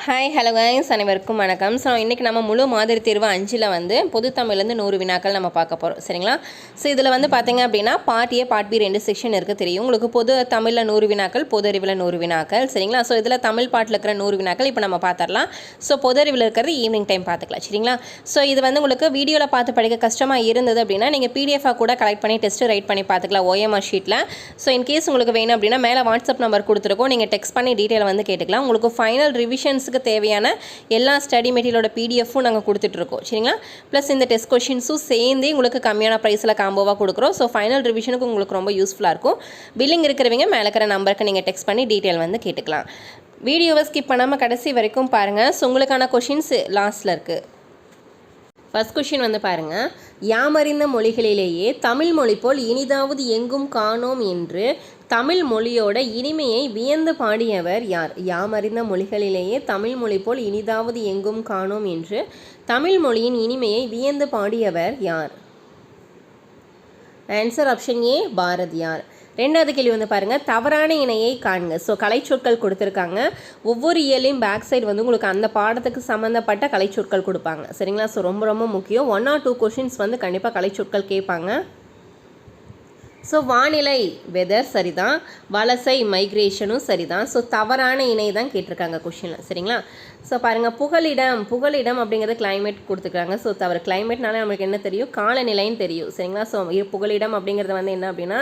Hi hello guys, அனைவருக்கும் வணக்கம். So இன்றைக்கி நம்ம முழு மாதிரி தேர்வு 5ல் வந்து பொது தமிழ்லேருந்து 100 வினாக்கள் நம்ம பார்க்க போகிறோம், சரிங்களா? ஸோ இதில் வந்து பார்த்திங்க அப்படின்னா part A part B 2 section இருக்குது தெரியும் உங்களுக்கு. பொது தமிழில் 100 வினாக்கள், பொது அறிவில் 100 வினாக்கள், சரிங்களா? ஸோ இதில் தமிழ் பாட்டில் இருக்கிற 100 வினாக்கள் இப்போ நம்ம பார்த்துடலாம். ஸோ பொது அறிவில் இருக்கிறது ஈவினிங் டைம் பார்த்துக்கலாம், சரிங்களா? ஸோ இது வந்து உங்களுக்கு வீடியோவில் பார்த்து படிக்க கஷ்டமாக இருந்தது அப்படின்னா நீங்கள் பிடிஎஃபாக கூட கலெக்ட் பண்ணி டெஸ்ட்டு ரைட் பண்ணி பார்த்துக்கலாம் ஓஎம்ஆர் ஷீட்டில். ஸோ இன்கேஸ் உங்களுக்கு வேணும் அப்படின்னா மேலே வாட்ஸ்அப் நம்பர் கொடுத்துருக்கோம், நீங்கள் டெக்ஸ்ட் பண்ணி டீட்டெயில் வந்து கேட்டுக்கலாம். உங்களுக்கு ஃபைனல் ரிவிஷன்ஸ் தேவையான எல்லா ஸ்டடி மெட்டீரியலோட பிடிஎஃப்பும் நாங்கள் கொடுத்துட்ருக்கோம், சரிங்களா? ப்ளஸ் இந்த டெஸ்ட் கொஷின்ஸும் சேர்ந்து உங்களுக்கு கம்மியான ப்ரைஸில் காம்போவாக கொடுக்குறோம். ஸோ ஃபைனல் ரிவிஷனுக்கு உங்களுக்கு ரொம்ப யூஸ்ஃபுல்லாக இருக்கும். பில்லிங் இருக்கிறவங்க மேலே இருக்கிற நம்பருக்கு நீங்கள் டெக்ஸ்ட் பண்ணி டீட்டெயில் வந்து கேட்டுக்கலாம். வீடியோவை ஸ்கிப் பண்ணாமல் கடைசி வரைக்கும் பாருங்கள். ஸோ உங்களுக்கான கொஷின்ஸ் லாஸ்ட்டில் இருக்குது. ஃபர்ஸ்ட் கொஷின் வந்து பாருங்கள். யாமறிந்த மொழிகளிலேயே தமிழ் மொழி போல் இனிதாவது எங்கும் காணோம் என்று தமிழ் மொழியோட இனிமையை வியந்து பாடியவர் யார்? யாமறிந்த மொழிகளிலேயே தமிழ் மொழி போல் இனிதாவது எங்கும் காணோம் என்று தமிழ் மொழியின் இனிமையை வியந்து பாடியவர் யார்? Answer option A, Bharathiyar. ரெண்டாவது கேள்வி வந்து பாருங்கள். தவறான இணையை காண்க. ஸோ கலைச்சொற்கள் கொடுத்துருக்காங்க. ஒவ்வொரு இயலையும் பேக் சைடு வந்து உங்களுக்கு அந்த பாடத்துக்கு சம்மந்தப்பட்ட கலைச்சொற்கள் கொடுப்பாங்க, சரிங்களா? ஸோ ரொம்ப ரொம்ப முக்கியம். 1 or 2 கொஷின்ஸ் வந்து கண்டிப்பாக கலைச்சொற்கள் கேட்பாங்க. ஸோ வானிலை வெதர் சரிதான், வலசை மைக்ரேஷனும் சரிதான். ஸோ தவறான இணை தான் கேட்டிருக்காங்க கொஷினில், சரிங்களா? ஸோ பாருங்கள், புகலிடம் அப்படிங்கிறது கிளைமேட் கொடுத்துருக்காங்க. ஸோ தவறு. கிளைமேட்னால நம்மளுக்கு என்ன தெரியும்? காலநிலைன்னு தெரியும், சரிங்களா? ஸோ புகலிடம் அப்படிங்கிறது வந்து என்ன அப்படின்னா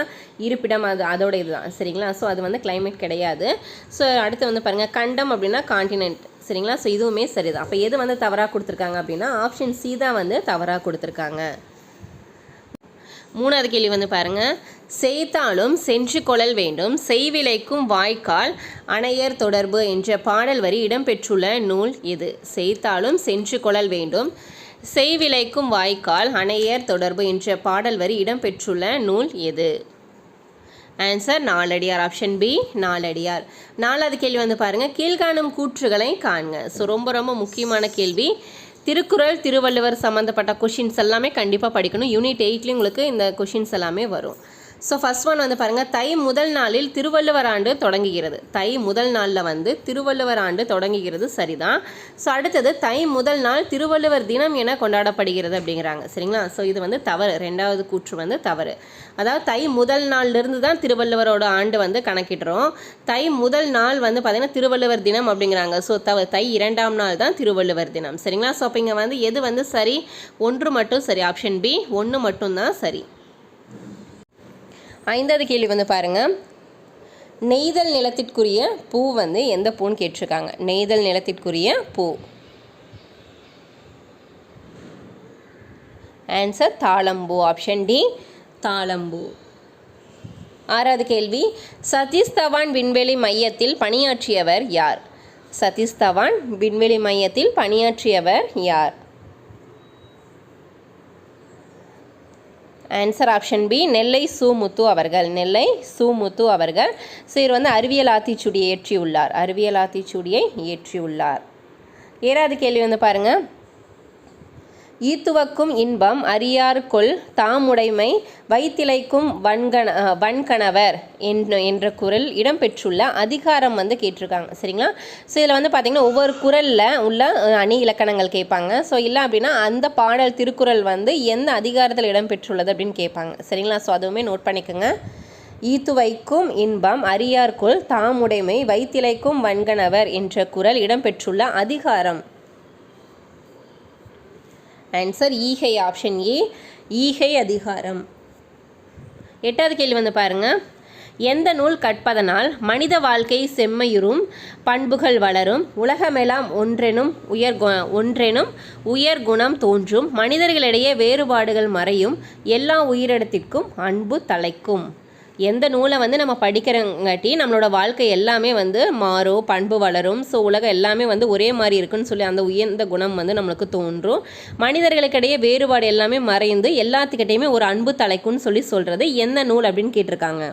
இருப்பிடம், அதோட இதுதான், சரிங்களா? ஸோ அது வந்து கிளைமேட் கிடையாது. ஸோ அடுத்து வந்து பாருங்கள், கண்டம் அப்படின்னா காண்டினென்ட், சரிங்களா? ஸோ இதுவுமே சரிதான். அப்போ எது வந்து தவறாக கொடுத்துருக்காங்க அப்படின்னா ஆப்ஷன் சி தான் வந்து தவறாக கொடுத்துருக்காங்க. மூணாவது கேள்வி வந்து பாருங்கள். செய்தாலும் சென்று கொள்ளல் வேண்டும், செய்விலைக்கும் வாய்க்கால் அணையர் தொடர்பு என்ற பாடல் வரி இடம்பெற்றுள்ள நூல் எது? செய்தாலும் சென்று கொள்ளல் வேண்டும், செய்விலைக்கும் வாய்க்கால் அணையர் தொடர்பு என்ற பாடல் வரி இடம்பெற்றுள்ள நூல் எது? Answer Naladiyar. Option B, Naladiyar. நாலாவது கேள்வி வந்து பாருங்கள். கீழ்காணும் கூற்றுகளை காண்க. ஸோ ரொம்ப ரொம்ப முக்கியமான கேள்வி. திருக்குறள், திருவள்ளுவர் சம்மந்தப்பட்ட கொஷின்ஸ் எல்லாமே கண்டிப்பாக படிக்கணும். யூனிட் 8லேயும் உங்களுக்கு இந்த கொஷின்ஸ் எல்லாமே வரும். ஸோ ஃபஸ்ட் ஒன் வந்து பாருங்கள். தை முதல் நாளில் திருவள்ளுவர் ஆண்டு தொடங்குகிறது. தை முதல் நாளில் வந்து திருவள்ளுவர் ஆண்டு தொடங்குகிறது, சரிதான். ஸோ அடுத்தது தை முதல் நாள் திருவள்ளுவர் தினம் என கொண்டாடப்படுகிறது அப்படிங்கிறாங்க, சரிங்களா? ஸோ இது வந்து தவறு. ரெண்டாவது கூற்று வந்து தவறு. அதாவது தை முதல் நாள்லேருந்து தான் திருவள்ளுவரோட ஆண்டு வந்து கணக்கிடுறோம். தை முதல் நாள் வந்து பார்த்திங்கன்னா திருவள்ளுவர் தினம் அப்படிங்கிறாங்க. ஸோ தை 2ஆம் நாள் தான் திருவள்ளுவர் தினம், சரிங்களா? ஸோ அப்போ இங்கே வந்து எது வந்து சரி? 1 மட்டும் சரி. ஆப்ஷன் பி, 1 மட்டும்தான் சரி. ஐந்தாவது கேள்வி வந்து பாருங்கள். நெய்தல் நிலத்திற்குரிய பூ வந்து எந்த பூன்னு கேட்டிருக்காங்க. நெய்தல் நிலத்திற்குரிய பூ. ஆன்சர் தாழம்பூ. ஆப்ஷன் டி, தாழம்பூ. ஆறாவது கேள்வி. சதீஷ் தவான் விண்வெளி மையத்தில் பணியாற்றியவர் யார்? சதீஷ் தவான் விண்வெளி மையத்தில் பணியாற்றியவர் யார்? Answer option B, Nellai Su. முத்து அவர்கள். நெல்லை சு. முத்து அவர்கள். ஸோ இவர் வந்து அறிவியல் ஆத்திச்சூடியை இயற்றியுள்ளார். அறிவியல் ஆத்திச்சூடியை இயற்றியுள்ளார். ஏழாவது கேள்வி வந்து பாருங்கள். ஈத்துவக்கும் இன்பம் அறியார் கொல் தாமுடைமை வைத்திலைக்கும் வன்கணவர் என்ற குறள் இடம்பெற்றுள்ள அதிகாரம் வந்து கேட்டிருக்காங்க, சரிங்களா? ஸோ இதில் வந்து பார்த்திங்கன்னா ஒவ்வொரு குறளில் உள்ள அணி இலக்கணங்கள் கேட்பாங்க. ஸோ இல்லை அப்படின்னா அந்த பாடல் திருக்குறள் வந்து எந்த அதிகாரத்தில் இடம்பெற்றுள்ளது அப்படின்னு கேட்பாங்க, சரிங்களா? ஸோ அதுவுமே நோட் பண்ணிக்கோங்க. ஈத்துவைக்கும் இன்பம் அறியார்கொல் தாமுடைமை வைத்திலைக்கும் வன்கணவர் என்ற குறள் இடம்பெற்றுள்ள அதிகாரம். ஆன்சர் ஈகை. ஆப்ஷன் ஏ, ஈகை அதிகாரம். எட்டாவது கேள்வி வந்து பாருங்கள். எந்த நூல் கற்பதனால் மனித வாழ்க்கை செம்மையுறும், பண்புகள் வளரும், உலகமெல்லாம் ஒன்றெனும் உயர் குணம் தோன்றும், மனிதர்களிடையே வேறுபாடுகள் மறையும், எல்லா உயிரிடத்திற்கும் அன்பு தலைக்கும்? எந்த நூலை வந்து நம்ம படிக்கிறங்காட்டி நம்மளோட வாழ்க்கை எல்லாமே வந்து மாறும், பண்பு வளரும், ஸோ உலகம் எல்லாமே வந்து ஒரே மாதிரி இருக்குன்னு சொல்லி அந்த உயர்ந்த குணம் வந்து நம்மளுக்கு தோன்றும், மனிதர்களுக்கிடையே வேறுபாடு எல்லாமே மறைந்து எல்லாத்துக்கிட்டையுமே ஒரு அன்பு தலைக்கும்னு சொல்லி சொல்கிறது எந்த நூல் அப்படின்னு கேட்டிருக்காங்க.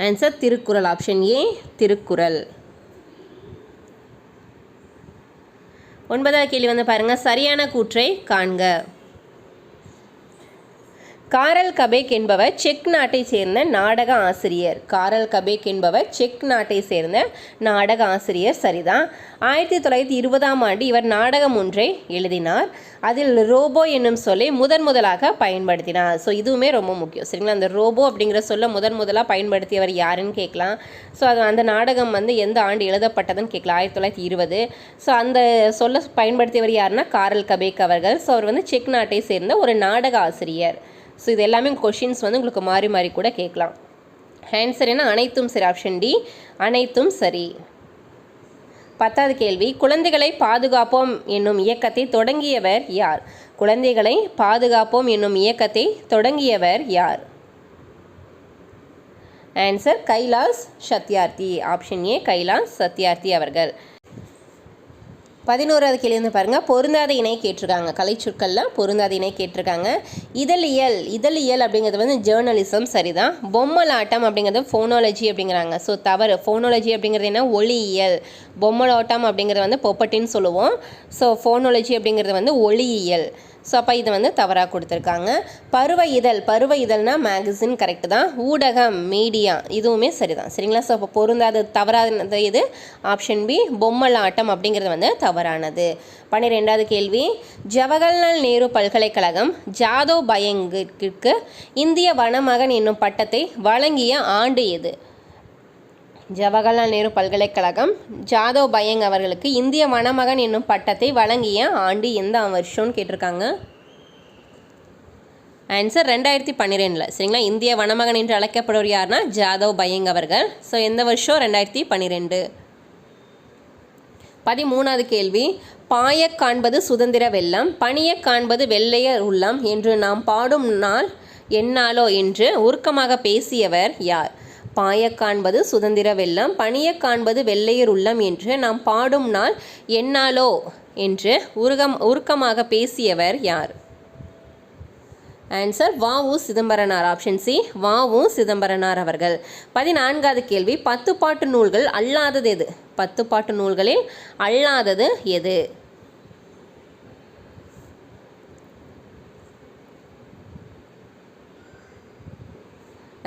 Answer Thirukkural. Option A, Thirukkural. ஒன்பதாவது கேள்வி வந்து பாருங்கள். சரியான கூற்றை காண்க. காரல் கபேக் என்பவர் செக் நாட்டை சேர்ந்த நாடக ஆசிரியர். காரல் கபேக் என்பவர் செக் நாட்டை சேர்ந்த நாடக ஆசிரியர். சரிதான். 1920ஆம் ஆண்டு இவர் நாடகம் ஒன்றை எழுதினார். அதில் ரோபோ என்னும் சொல்லை முதலாக பயன்படுத்தினார். ஸோ இதுவுமே ரொம்ப முக்கியம். சரிங்களா. அந்த ரோபோ அப்படிங்கிற சொல்ல முதலாக பயன்படுத்தியவர் யாருன்னு கேட்கலாம். ஸோ அது அந்த நாடகம் வந்து எந்த ஆண்டு எழுதப்பட்டதுன்னு கேட்கலாம். 1920. ஸோ அந்த சொல்ல பயன்படுத்தியவர் யாருன்னா காரல் கபேக் அவர்கள். ஸோ அவர் வந்து செக் நாட்டை சேர்ந்த ஒரு நாடக ஆசிரியர். ஸோ இது எல்லாமே கொஷின்ஸ் வந்து உங்களுக்கு மாறி மாறி கூட கேட்கலாம். ஆன்சர் என்ன? அனைத்தும் சரி. ஆப்ஷன் டி, அனைத்தும் சரி. 10வது கேள்வி, குழந்தைகளை பாதுகாப்போம் என்னும் இயக்கத்தை தொடங்கியவர் யார்? குழந்தைகளை பாதுகாப்போம் என்னும் இயக்கத்தை தொடங்கியவர் யார்? Answer Kailash Satyarthi. Option A, Kailash Satyarthi அவர்கள். 11வது கேள்வி வந்து பாருங்கள், பொருந்தாத இணை கேட்டிருக்காங்க. கலைச்சொற்களில் பொருந்தாத இணை கேட்டிருக்காங்க. இதழியல் அப்படிங்கிறது வந்து ஜேர்னலிசம். சரிதான். பொம்மலாட்டம் அப்படிங்கிறது ஃபோனாலஜி அப்படிங்கிறாங்க. ஸோ தவறு. ஃபோனாலஜி அப்படிங்கிறது என்ன? ஒளியியல். பொம்மலாட்டம் அப்படிங்கிறது வந்து பொப்பட்டின்னு சொல்லுவோம். ஸோ ஃபோனாலஜி அப்படிங்கிறது வந்து ஒளியியல். ஸோ அப்போ இதை வந்து தவறாக கொடுத்துருக்காங்க. பருவ இதழ்னா மேகசின். கரெக்டு தான். ஊடகம் மீடியா, இதுவுமே சரிதான். சரிங்களா. ஸோ அப்போ பொருந்தாத தவறானது இது ஆப்ஷன் பி, பொம்மலாட்டம் அப்படிங்கிறது வந்து தவறானது. 12வது கேள்வி, ஜவஹர்லால் நேரு பல்கலைக்கழகம் ஜாதவ் பயங்கிற்கு இந்திய வனமகன் என்னும் பட்டத்தை வழங்கிய ஆண்டு எது? ஜவஹர்லால் நேரு பல்கலைக்கழகம் ஜாதவ் பயங் அவர்களுக்கு இந்திய வனமகன் என்னும் பட்டத்தை வழங்கிய ஆண்டு எந்த வருஷம்னு கேட்டிருக்காங்க. ஆன்சர் 2012. சரிங்களா. இந்திய வனமகன் என்று அழைக்கப்படுவர் யாருன்னா ஜாதவ் பயங் அவர்கள். ஸோ எந்த வருஷம்? 2012. 13வது கேள்வி, பாயக் காண்பது சுதந்திர வெள்ளம், பணியக் காண்பது வெள்ளையர் உள்ளம் என்று நாம் பாடும் நாள் எந்நாளோ என்று உருக்கமாக பேசியவர் யார்? பாயக் காண்பது சுதந்திர வெள்ளம், பணியக் காண்பது வெள்ளையர் உள்ளம் என்று நாம் பாடும் நாள் எந்நாளோ என்று உருக்கமாக பேசியவர் யார்? Answer VO. Chidambaranar. Option C, VO. Chidambaranar அவர்கள். 14வது கேள்வி, 10 பாட்டு நூல்கள் அல்லாதது எது? 10 பாட்டு நூல்களில் அல்லாதது எது?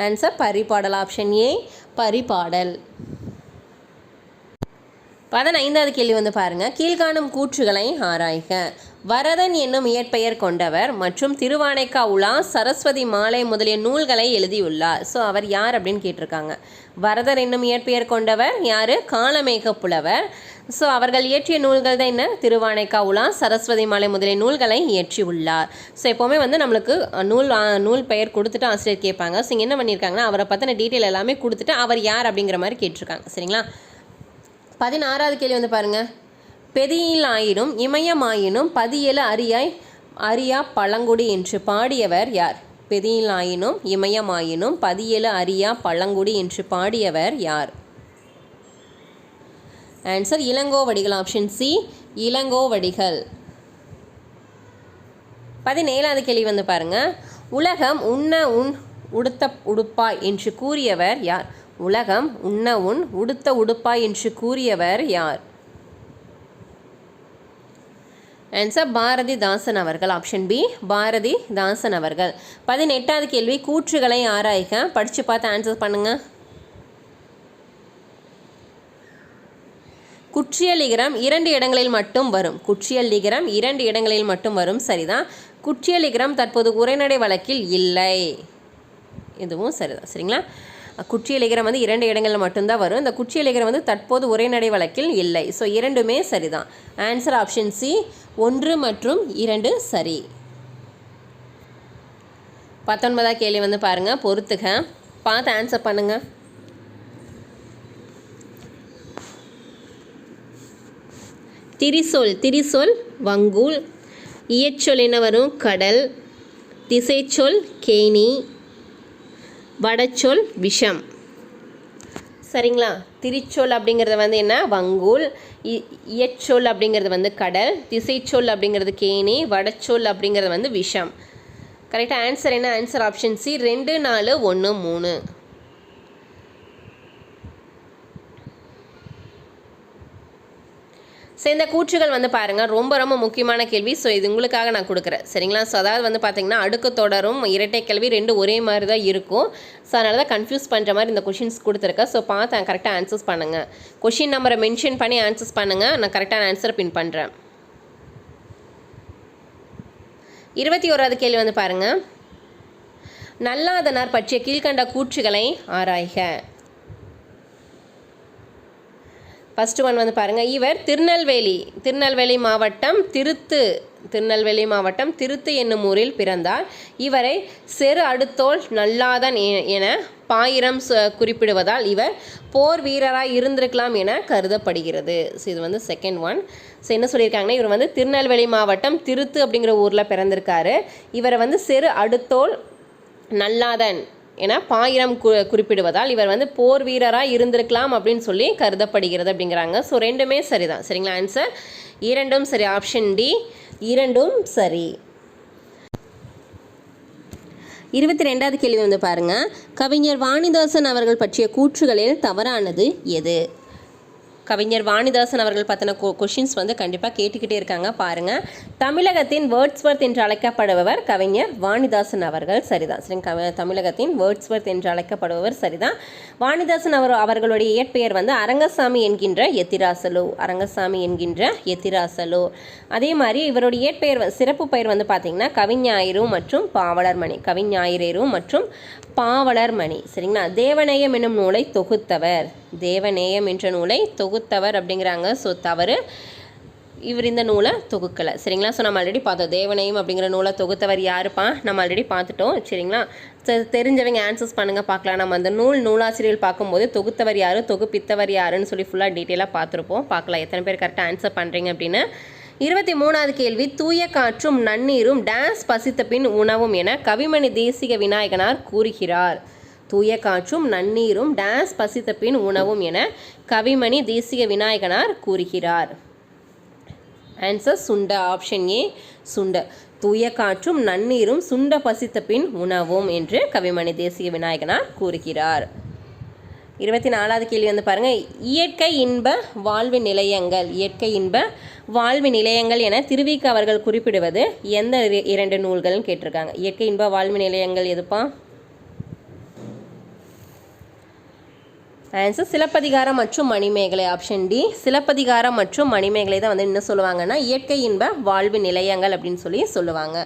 Answer Paripadal. Option A, Paripadal. 15வது கேள்வி வந்து பாருங்கள், கீழ்காணும் கூற்றுகளை ஆராய்க. வரதன் என்னும் இயற்பெயர் கொண்டவர் மற்றும் திருவானைக்கா உலா, சரஸ்வதி மாலை முதலிய நூல்களை எழுதியுள்ளார். ஸோ அவர் யார் அப்படின்னு கேட்டிருக்காங்க. வரதர் என்னும் இயற்பெயர் கொண்டவர் யார்? காளமேக புலவர். ஸோ அவர்கள் இயற்றிய நூல்கள் தான் என்ன? திருவானைக்கா உலா, சரஸ்வதி மாலை முதலிய நூல்களை இயற்றியுள்ளார். ஸோ எப்போவுமே வந்து நம்மளுக்கு நூல் பெயர் கொடுத்துட்டு ஆசிரியர் கேட்பாங்க. ஸோ இங்கே என்ன பண்ணியிருக்காங்கன்னா அவரை பற்றின டீட்டெயில் எல்லாமே கொடுத்துட்டு அவர் யார் அப்படிங்கிற மாதிரி கேட்டிருக்காங்க. சரிங்களா. 16வது கேள்வி வந்து பாருங்கள், பெதியில் ஆயினும் இமயமாயினும் பதியல அரியா பழங்குடி என்று பாடியவர் யார்? பெதியில் ஆயினும் இமயமாயினும் பதியல அரியா பழங்குடி என்று பாடியவர் யார்? Answer Ilangovadigal. Option C, Ilangovadigal. 17வது கேள்வி வந்து பாருங்கள், உலகம் உண்ண உன் உடுத்த உடுப்பாய் என்று கூறியவர் யார்? உலகம் உண்ண உன் உடுத்த உடுப்பாய் என்று கூறியவர் யார்? ஆன்சர் பாரதிதாசன் அவர்கள். ஆப்ஷன் பி, பாரதிதாசன் அவர்கள். 18வது கேள்வி, கூற்றுகளை ஆராய்க. படித்து பார்த்து ஆன்சர் பண்ணுங்கள். குற்றியல் லிகரம் 2 இடங்களில் மட்டும் வரும். குற்றியல் லிகரம் 2 இடங்களில் மட்டும் வரும். சரிதான். குற்றியல் லிகரம் தற்போது உரைநடை வழக்கில் இல்லை. இதுவும் சரிதான். சரிங்களா. குற்றியல் லிகரம் வந்து 2 இடங்களில் மட்டும்தான் வரும். இந்த குற்றியல் லிகரம் வந்து தற்போது உரைநடை வழக்கில் இல்லை. ஸோ இரண்டுமே சரிதான். ஆன்சர் ஆப்ஷன் சி, 1 மற்றும் 2 சரி. 19வது கேள்வி வந்து பாருங்கள், பொறுத்துக. பார்த்து ஆன்சர் பண்ணுங்கள். திரிசொல் வங்கூல், இயச்சொல் என்ன வரும்? கடல். திசைச்சொல் கேணி, வடச்சொல் விஷம். சரிங்களா. திரிச்சொல் அப்படிங்கிறது வந்து என்ன? வங்கூல். இயச்சொல் அப்படிங்கிறது வந்து கடல். திசைச்சொல் அப்படிங்கிறது கேணி. வடச்சொல் அப்படிங்கிறது வந்து விஷம். கரெக்டாக ஆன்சர் என்ன? Answer option C, 2, 4, 1, 3. ஸோ இந்த கூற்றுகள் வந்து பாருங்கள் ரொம்ப ரொம்ப முக்கியமான கேள்வி. ஸோ இது உங்களுக்காக நான் கொடுக்குறேன் சரிங்களா. ஸோ அதாவது வந்து பார்த்திங்கன்னா அடுக்கு தொடரும் இரட்டை கேள்வி ரெண்டு ஒரே மாதிரி தான் இருக்கும். ஸோ அதனால தான் கன்ஃபியூஸ் பண்ணுற மாதிரி இந்த கொஷின்ஸ் கொடுத்துருக்கேன். ஸோ பார்த்து கரெக்டாக ஆன்சர்ஸ் பண்ணுங்கள். கொஷின் நம்பரை மென்ஷன் பண்ணி ஆன்சர்ஸ் பண்ணுங்கள். நான் கரெக்டான ஆன்சரை பின் பண்ணுறேன். 21வது கேள்வி வந்து பாருங்கள். நல்லாதனார் பற்றிய கீழ்கண்ட கூற்றுகளை ஆராய்க. ஃபஸ்ட்டு ஒன் வந்து பாருங்கள். இவர் திருநெல்வேலி மாவட்டம் திருத்து என்னும் ஊரில் பிறந்தார். இவரை செரு அடுத்தோள் நல்லாதன் என பாயிரம் குறிப்பிடுவதால் இவர் போர் வீரராக இருந்திருக்கலாம் என கருதப்படுகிறது. ஸோ இது வந்து செகண்ட் ஒன். ஸோ என்ன சொல்லியிருக்காங்கன்னா, இவர் வந்து திருநெல்வேலி மாவட்டம் திருத்து அப்படிங்கிற ஊரில் பிறந்திருக்காரு. இவரை வந்து செரு அடுத்தோள் நல்லாதன் என பாயிரம் குறிப்பிடுவதால் இவர் வந்து போர் வீரராக இருந்திருக்கலாம் அப்படின்னு சொல்லி கருதப்படுகிறது அப்படிங்கிறாங்க. ஸோ ரெண்டுமே சரிதான் சரிங்களா. ஆன்சர் இரண்டும் சரி. ஆப்ஷன் டி இரண்டும் சரி. 22வது கேள்வி வந்து பாருங்கள். கவிஞர் வாணிதாசன் அவர்கள் பற்றிய கூற்றுகளில் தவறானது எது? கவிஞர் வாணிதாசன் அவர்கள் பற்றின கொஷின்ஸ் வந்து கண்டிப்பாக கேட்டுக்கிட்டே இருக்காங்க பாருங்கள். தமிழகத்தின் வேர்ட்ஸ்வர்த் என்று அழைக்கப்படுபவர் கவிஞர் வாணிதாசன் அவர்கள் சரிதான் சரிங்க. தமிழகத்தின் வேர்ட்ஸ்வர்த் என்று அழைக்கப்படுபவர் சரிதான். வாணிதாசன் அவர்களுடைய இயற்பெயர் வந்து அரங்கசாமி என்கின்ற எத்திராசலு. அதே மாதிரி இவருடைய இயற்பெயர் சிறப்பு பெயர் வந்து பார்த்திங்கன்னா கவிஞாயிறு மற்றும் பாவலர்மணி சரிங்களா. தேவநேயம் என்னும் நூலை தொகுத்தவர். தேவநேயம் என்ற நூலை தொகுத்தவர் அப்படிங்கிறாங்க. ஸோ தவறு. இவர் இந்த நூலை தொகுக்கலை சரிங்களா. ஸோ நம்ம ஆல்ரெடி பார்த்தோம் தேவநேயம் அப்படிங்கிற நூலை தொகுத்தவர் யாருப்பா, நம்ம ஆல்ரெடி பார்த்துட்டோம் சரிங்களா. தெரிஞ்சவங்க ஆன்சர்ஸ் பண்ணுங்கள் பார்க்கலாம். நம்ம அந்த நூலாசிரியர்கள் பார்க்கும்போது தொகுத்தவர் யார் தொகுப்பித்தவர் யாருன்னு சொல்லி ஃபுல்லாக டீட்டெயிலாக பார்த்துருப்போம். பார்க்கலாம் எத்தனை பேர் கரெக்டாக ஆன்சர் பண்ணுறீங்க அப்படின்னு. 23வது கேள்வி. தூய காற்றும் நன்னீரும் டேஸ் பசித்த பின் உணவும் என கவிமணி தேசிக விநாயகனார் கூறுகிறார். தூய காற்றும் நன்னீரும் டேஸ் பசித்த பின் உணவும் என கவிமணி தேசிக விநாயகனார் கூறுகிறார். ஆன்சர் சுண்ட. ஆப்ஷன் ஏ சுண்ட. தூய காற்றும் நன்னீரும் சுண்ட பசித்த பின் உணவும் என்று கவிமணி தேசிக விநாயகனார் கூறுகிறார். 24வது கேள்வி வந்து பாருங்கள். இயற்கை இன்ப வாழ்வு நிலையங்கள் என திருவிக அவர்கள் குறிப்பிடுவது எந்த இரண்டு நூல்கள்னு கேட்டிருக்காங்க. இயற்கை இன்ப வாழ்வு நிலையங்கள் எதுப்பா? ஆன்சர் சிலப்பதிகாரம் மற்றும் மணிமேகலை. ஆப்ஷன் டி சிலப்பதிகாரம் மற்றும் மணிமேகலை தான் வந்து என்ன சொல்லுவாங்கன்னா இயற்கை இன்ப வாழ்வு நிலையங்கள் அப்படின்னு சொல்லி சொல்லுவாங்க.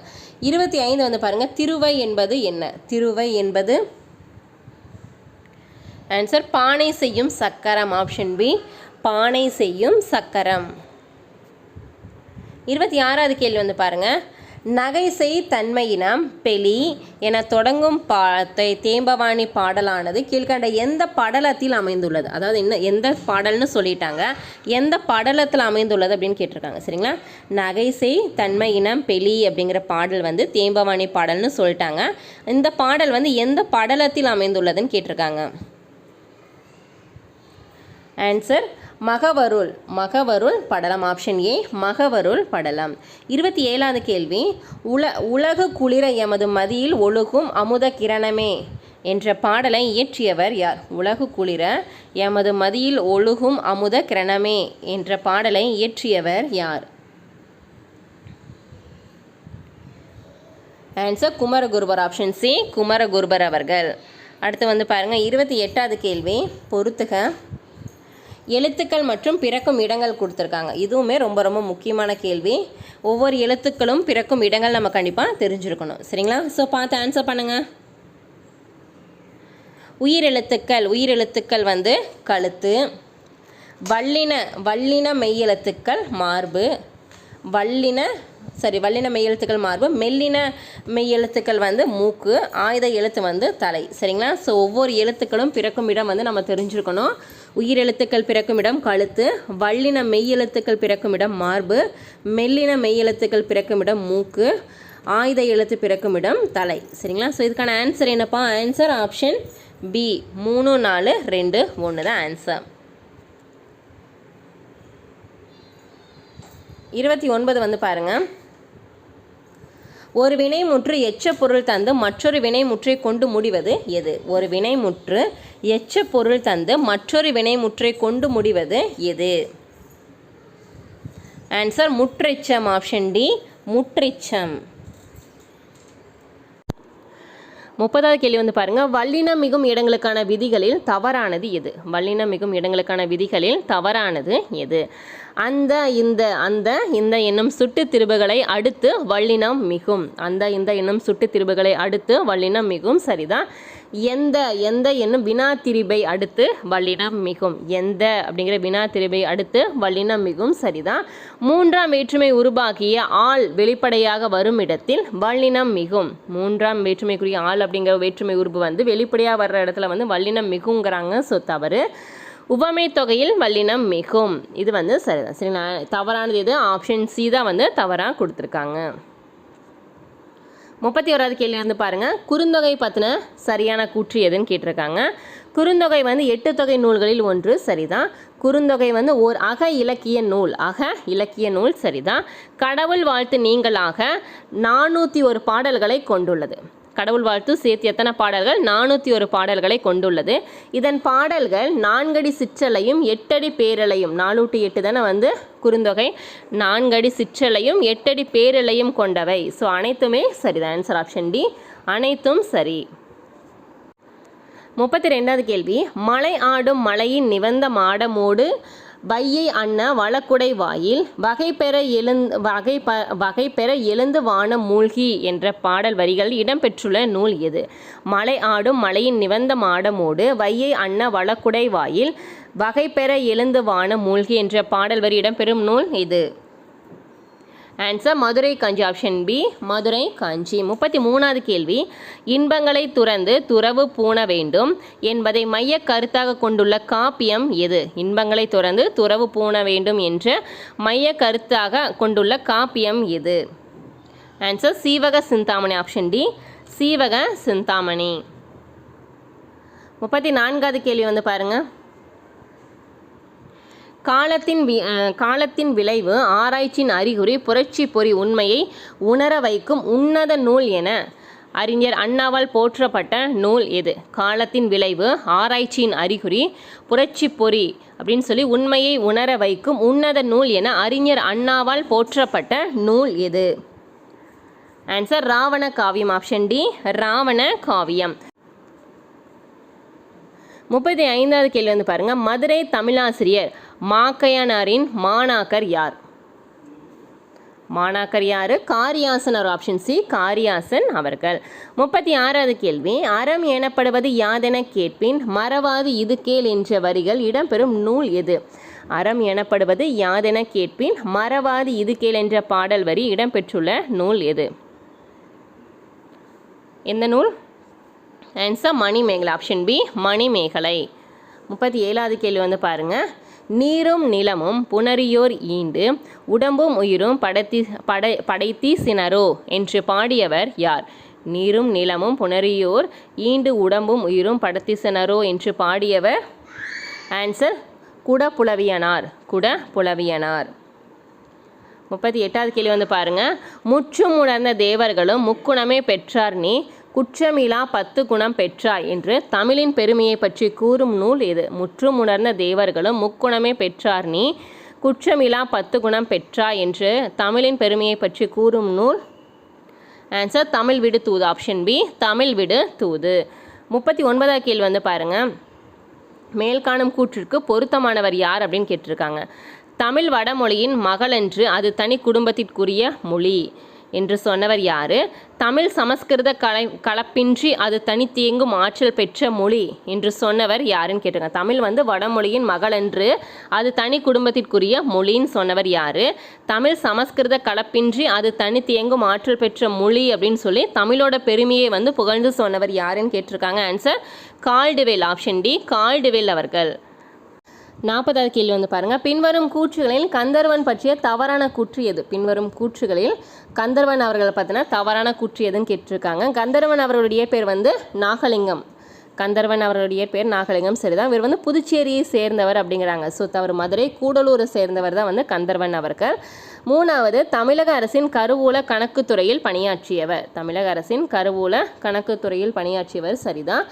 25 வந்து பாருங்கள். திருவை என்பது என்ன? திருவை என்பது ஆன்சர் பானை செய்யும் சக்கரம். ஆப்ஷன் பி பானை செய்யும் சக்கரம். 26வது கேள்வி வந்து பாருங்கள். நகை செய் தன்மையினம் பெலி என தொடங்கும் தேம்பவாணி பாடலானது கீழ்கண்ட எந்த படலத்தில் அமைந்துள்ளது? அதாவது எந்த பாடல்னு சொல்லிட்டாங்க, எந்த படலத்தில் அமைந்துள்ளது அப்படின்னு கேட்டிருக்காங்க சரிங்களா. நகை செய் தன்மையினம் பெலி அப்படிங்கிற பாடல் வந்து தேம்பவாணி பாடல்னு சொல்லிட்டாங்க. இந்த பாடல் வந்து எந்த படலத்தில் அமைந்துள்ளதுன்னு கேட்டிருக்காங்க. ஆன்சர் மகவருள் படலம். ஆப்ஷன் ஏ மகவருள் படலம். 27வது கேள்வி. உலகு குளிர எமது மதியில் ஒழுகும் அமுத கிரணமே என்ற பாடலை இயற்றியவர் யார்? உலகு குளிர எமது மதியில் ஒழுகும் அமுத கிரணமே என்ற பாடலை இயற்றியவர் யார்? Answer Kumaragurupara. Option C Kumaragurupara அவர்கள். அடுத்து வந்து பாருங்கள். 28வது கேள்வி. பொறுத்துக. எழுத்துக்கள் மற்றும் பிறக்கும் இடங்கள் கொடுத்துருக்காங்க. இதுவுமே ரொம்ப ரொம்ப முக்கியமான கேள்வி. ஒவ்வொரு எழுத்துக்களும் பிறக்கும் இடங்கள் நம்ம கண்டிப்பாக தெரிஞ்சிருக்கணும் சரிங்களா. ஸோ பார்த்து ஆன்சர் பண்ணுங்கள். உயிரெழுத்துக்கள் வந்து கழுத்து. வல்லின மெய்யெழுத்துக்கள் மார்பு. வல்லின மெய்யெழுத்துக்கள் மார்பு. மெல்லின மெய்யெழுத்துக்கள் வந்து மூக்கு. ஆயுத எழுத்து வந்து தலை சரிங்களா. ஸோ ஒவ்வொரு எழுத்துக்களும் பிறக்கும் இடம் வந்து நம்ம தெரிஞ்சிருக்கணும். உயிரெழுத்துக்கள் பிறக்கும் இடம் கழுத்து. வல்லின மெய்யெழுத்துக்கள் பிறக்கும் இடம் மார்பு. மெல்லின மெய்யெழுத்துக்கள் பிறக்கும் இடம் மூக்கு. ஆயுத எழுத்து பிறக்கும் இடம் தலை சரிங்களா. ஸோ இதுக்கான ஆன்சர் என்னப்பா? ஆன்சர் ஆப்ஷன் பி 3 4 2 1 தான் ஆன்சர். 29 வந்து பாருங்கள். ஒரு வினைமுற்று எச்ச பொருள் தந்து மற்றொரு வினைமுற்றை கொண்டு முடிவது எது? ஒரு வினைமுற்று எச்ச பொருள் தந்து மற்றொரு வினைமுற்றை கொண்டு முடிவது எது? ஆன்சர் முற்றெச்சம். ஆப்ஷன் டி முற்றெச்சம். 30வது கேள்வி வந்து பாருங்க, வல்லினம் மிகும் இடங்களுக்கான விதிகளில் தவறானது எது? வல்லினம் மிகும் இடங்களுக்கான விதிகளில் தவறானது எது? அந்த இந்த என்னும் சுட்டு திருவுகளை அடுத்து வல்லினம் மிகும். அந்த இந்த என்னும் சுட்டு திருவுகளை அடுத்து வல்லினம் மிகும். சரிதான். எந்த என்னும் வினா திரிபை அடுத்து வல்லினம் மிகும். எந்த அப்படிங்கிற வினா திரிபை அடுத்து வல்லினம் மிகும். சரிதான். 3ஆம் வேற்றுமை உருவாகிய ஆள் வெளிப்படையாக வரும் இடத்தில் வல்லினம் மிகும். 3ஆம் வேற்றுமைக்குரிய ஆள் அப்படிங்கிற வேற்றுமை உருபு வந்து வெளிப்படையாக வர்ற இடத்துல வந்து வல்லினம் மிகுங்கிறாங்க. ஸோ தவறு. உவமை தொகையில் வல்லினம் மிகும். இது வந்து சரிதான். சரி, தவறானது எது? ஆப்ஷன் சி தான் வந்து தவறாக கொடுத்துருக்காங்க. 31வது கேள்வி வந்து பாருங்க, குறுந்தொகை பற்றின சரியான கூற்று எதுன்னு கேட்டிருக்காங்க. குறுந்தொகை வந்து 8 தொகை நூல்களில் ஒன்று. சரிதான். குறுந்தொகை வந்து ஓர் அக இலக்கிய நூல். சரிதான். கடவுள் வாழ்த்து நீங்களாக 401 பாடல்களை கொண்டுள்ளது. கடவுள் வாழ்த்து சேர்த்து எத்தனை பாடல்கள்? 401 பாடல்களை கொண்டுள்ளது. இதன் பாடல்கள் 4 அடி சிற்றலையும் 8 அடி பேரலையும், 4×8 தானே வந்து குறுந்தொகை, 4 அடி சிற்றலையும் 8 அடி பேரலையும் கொண்டவை. ஸோ அனைத்துமே சரிதான். ஆன்சர் ஆப்ஷன் டி அனைத்தும் சரி. 32வது கேள்வி, மலை ஆடும் மலையின் நிவந்த மாடமோடு வையை அன்ன வளக்குடை வாயில் வகை பெற எழுந்து வானம் மூழ்கி என்ற பாடல் வரிகள் இடம்பெற்றுள்ள நூல் எது? மலை ஆடும் மலையின் நிவந்த மாடமோடு வையை அன்ன வளக்குடை வாயில் வகை பெற எழுந்து வானம் மூழ்கி என்ற பாடல் வரி இடம்பெறும் நூல் இது. ஆன்சர் மதுரை காஞ்சி. ஆப்ஷன் பி மதுரை காஞ்சி. 33வது கேள்வி, இன்பங்களை துறந்து துறவு பூண வேண்டும் என்பதை மைய கருத்தாக கொண்டுள்ள காப்பியம் எது? இன்பங்களை துறந்து துறவு பூண வேண்டும் என்ற மைய கருத்தாக கொண்டுள்ள காப்பியம் எது? Answer Seevaka Chintamani. Option D Seevaka Chintamani. 34வது கேள்வி வந்து பாருங்க, காலத்தின் விளைவு ஆராய்ச்சியின் அறிகுறி புரட்சி பொறி உண்மையை உணர வைக்கும் உன்னத நூல் என அறிஞர் அண்ணாவால் போற்றப்பட்ட நூல் எது? காலத்தின் விளைவு ஆராய்ச்சியின் அறிகுறி புரட்சி பொறி அப்படின்னு சொல்லி உண்மையை உணர வைக்கும் உன்னத நூல் என அறிஞர் அண்ணாவால் போற்றப்பட்ட நூல் எது? ஆன்சர் ராவண காவியம். ஆப்ஷன் டி ராவண காவியம். 35வது கேள்வி வந்து பாருங்க, மதுரை தமிழாசிரியர் மாக்கையனாரின் மாணாக்கர் யார்? மாணாக்கர் யாரு? காரியாசன். அவர். ஆப்ஷன் சி காரியாசன் அவர்கள். 36வது கேள்வி, அறம் எனப்படுவது யாதென கேட்பின் மறவாது இது கேள் என்ற வரிகள் இடம்பெறும் நூல் எது? அறம் எனப்படுவது யாதென கேட்பின் மறவாது இது கேள் என்ற பாடல் வரி இடம்பெற்றுள்ள நூல் எது? எந்த நூல்? Answer Manimekalai. Option B Manimekalai. 37வது கேள்வி வந்து பாருங்க, நீரும் நிலமும் புணரியோர் ஈண்டு உடம்பும் உயிரும் படைத்தீசினரோ என்று பாடியவர் யார்? நீரும் நிலமும் புணரியோர் ஈண்டு உடம்பும் உயிரும் படைத்தீசினரோ என்று பாடியவர் ஆன்சர் குடப்புலவியனார். குடப்புலவியனார். 38வது கேள்வி வந்து பாருங்க, முற்றும் உணர்ந்த தேவர்களும் முக்குணமே பெற்றார் நீ குற்றமிலா 10 குணம் பெற்றாய் என்று தமிழின் பெருமையை பற்றி கூறும் நூல் எது? முற்றும் உணர்ந்த தேவர்களும் முக்குணமே பெற்றார் நீ குற்றமிலா 10 குணம் பெற்றாய் என்று தமிழின் பெருமையை பற்றி கூறும் நூல்? ஆன்சர் தமிழ் விடு தூது. ஆப்ஷன் பி தமிழ் விடு தூது. 39வது கேள்வி வந்து பாருங்க, மேல்காணும் கூற்றிற்கு பொருத்தமானவர் யார் அப்படின்னு கேட்டிருக்காங்க. தமிழ் வடமொழியின் மகளன்று அது தனி குடும்பத்திற்குரிய மொழி என்று சொன்னவர் யாரு? தமிழ் சமஸ்கிருத கலப்பின்றி அது தனித்தியங்கும் ஆற்றல் பெற்ற மொழி என்று சொன்னவர் யாருன்னு கேட்டிருக்காங்க. தமிழ் வந்து வடமொழியின் மகளன்று அது தனி குடும்பத்திற்குரிய மொழின்னு சொன்னவர் யாரு? தமிழ் சமஸ்கிருத கலப்பின்றி அது தனித்தியங்கும் ஆற்றல் பெற்ற மொழி அப்படின்னு சொல்லி தமிழோட பெருமையை வந்து புகழ்ந்து சொன்னவர் யாருன்னு கேட்டிருக்காங்க. Answer Caldwell. Option D Caldwell அவர்கள். 40வது கேள்வி வந்து பாருங்க, பின்வரும் கூற்றுகளில் கந்தர்வன் பற்றிய தவறான கூற்று எது? பின்வரும் கூற்றுகளில் கந்தர்வன் அவர்களை பற்றின தவறான கூற்று எதுன்னு கேட்டிருக்காங்க. கந்தர்வன் அவர்களுடைய பேர் வந்து நாகலிங்கம். கந்தர்வன் அவர்களுடைய பேர் நாகலிங்கம். சரிதான். இவர் வந்து புதுச்சேரியை சேர்ந்தவர் அப்படிங்கிறாங்க. ஸோ அவர் மதுரை கூடலூரை சேர்ந்தவர் தான் வந்து கந்தர்வன் அவர்கள். மூணாவது தமிழக அரசின் கருவூல கணக்குத்துறையில் பணியாற்றியவர். தமிழக அரசின் கருவூல கணக்குத்துறையில் பணியாற்றியவர் சரிதான்.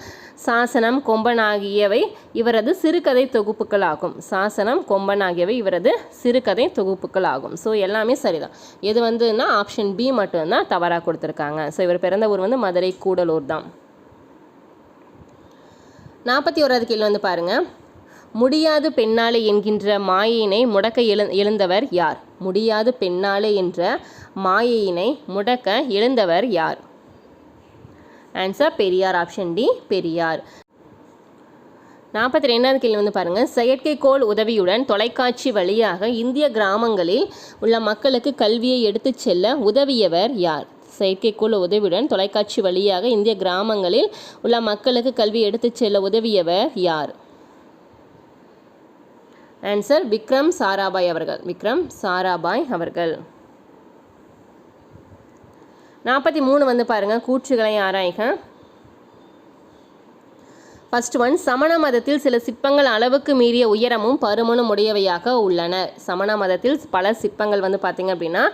சாசனம், கொம்பன் ஆகியவை இவரது சிறுகதை தொகுப்புகள் ஆகும். சாசனம், கொம்பன் ஆகியவை இவரது சிறுகதை தொகுப்புகள் ஆகும். ஸோ எல்லாமே சரிதான். எது வந்துன்னா ஆப்ஷன் பி மட்டும்தான் தவறாக கொடுத்துருக்காங்க. ஸோ இவர் பிறந்த ஊர் வந்து மதுரை கூடலூர் தான். 41வது கேள்வி வந்து பாருங்க. முடியாது பெண்ணாலே என்கின்ற மாயையினை முடக்க எழுந்தவர் யார்? முடியாது பெண்ணாலே என்ற மாயையினை முடக்க எழுந்தவர் யார்? Answer Periyar. Option D Periyar. 42வது கேள்வி வந்து பாருங்க. செயற்கைக்கோள் உதவியுடன் தொலைக்காட்சி வழியாக இந்திய கிராமங்களில் உள்ள மக்களுக்கு கல்வியை எடுத்துச் செல்ல உதவியவர் யார்? செயற்கைக்கோள் உதவியுடன் தொலைக்காட்சி வழியாக இந்திய கிராமங்களில் உள்ள மக்களுக்கு கல்வி எடுத்துச் செல்ல உதவியவர் யார்? ஆன்சர் விக்ரம் சாராபாய் அவர்கள். விக்ரம் சாராபாய் அவர்கள். 43 வந்து பாருங்க. கூற்றுகளை ஆராய்க. ஃபர்ஸ்ட் ஒன், சமண மதத்தில் சில சிற்பங்கள் அளவுக்கு மீறிய உயரமும் பருமனும் உடையவையாக உள்ளன. சமண மதத்தில் பல சிற்பங்கள் வந்து பார்த்திங்க அப்படின்னா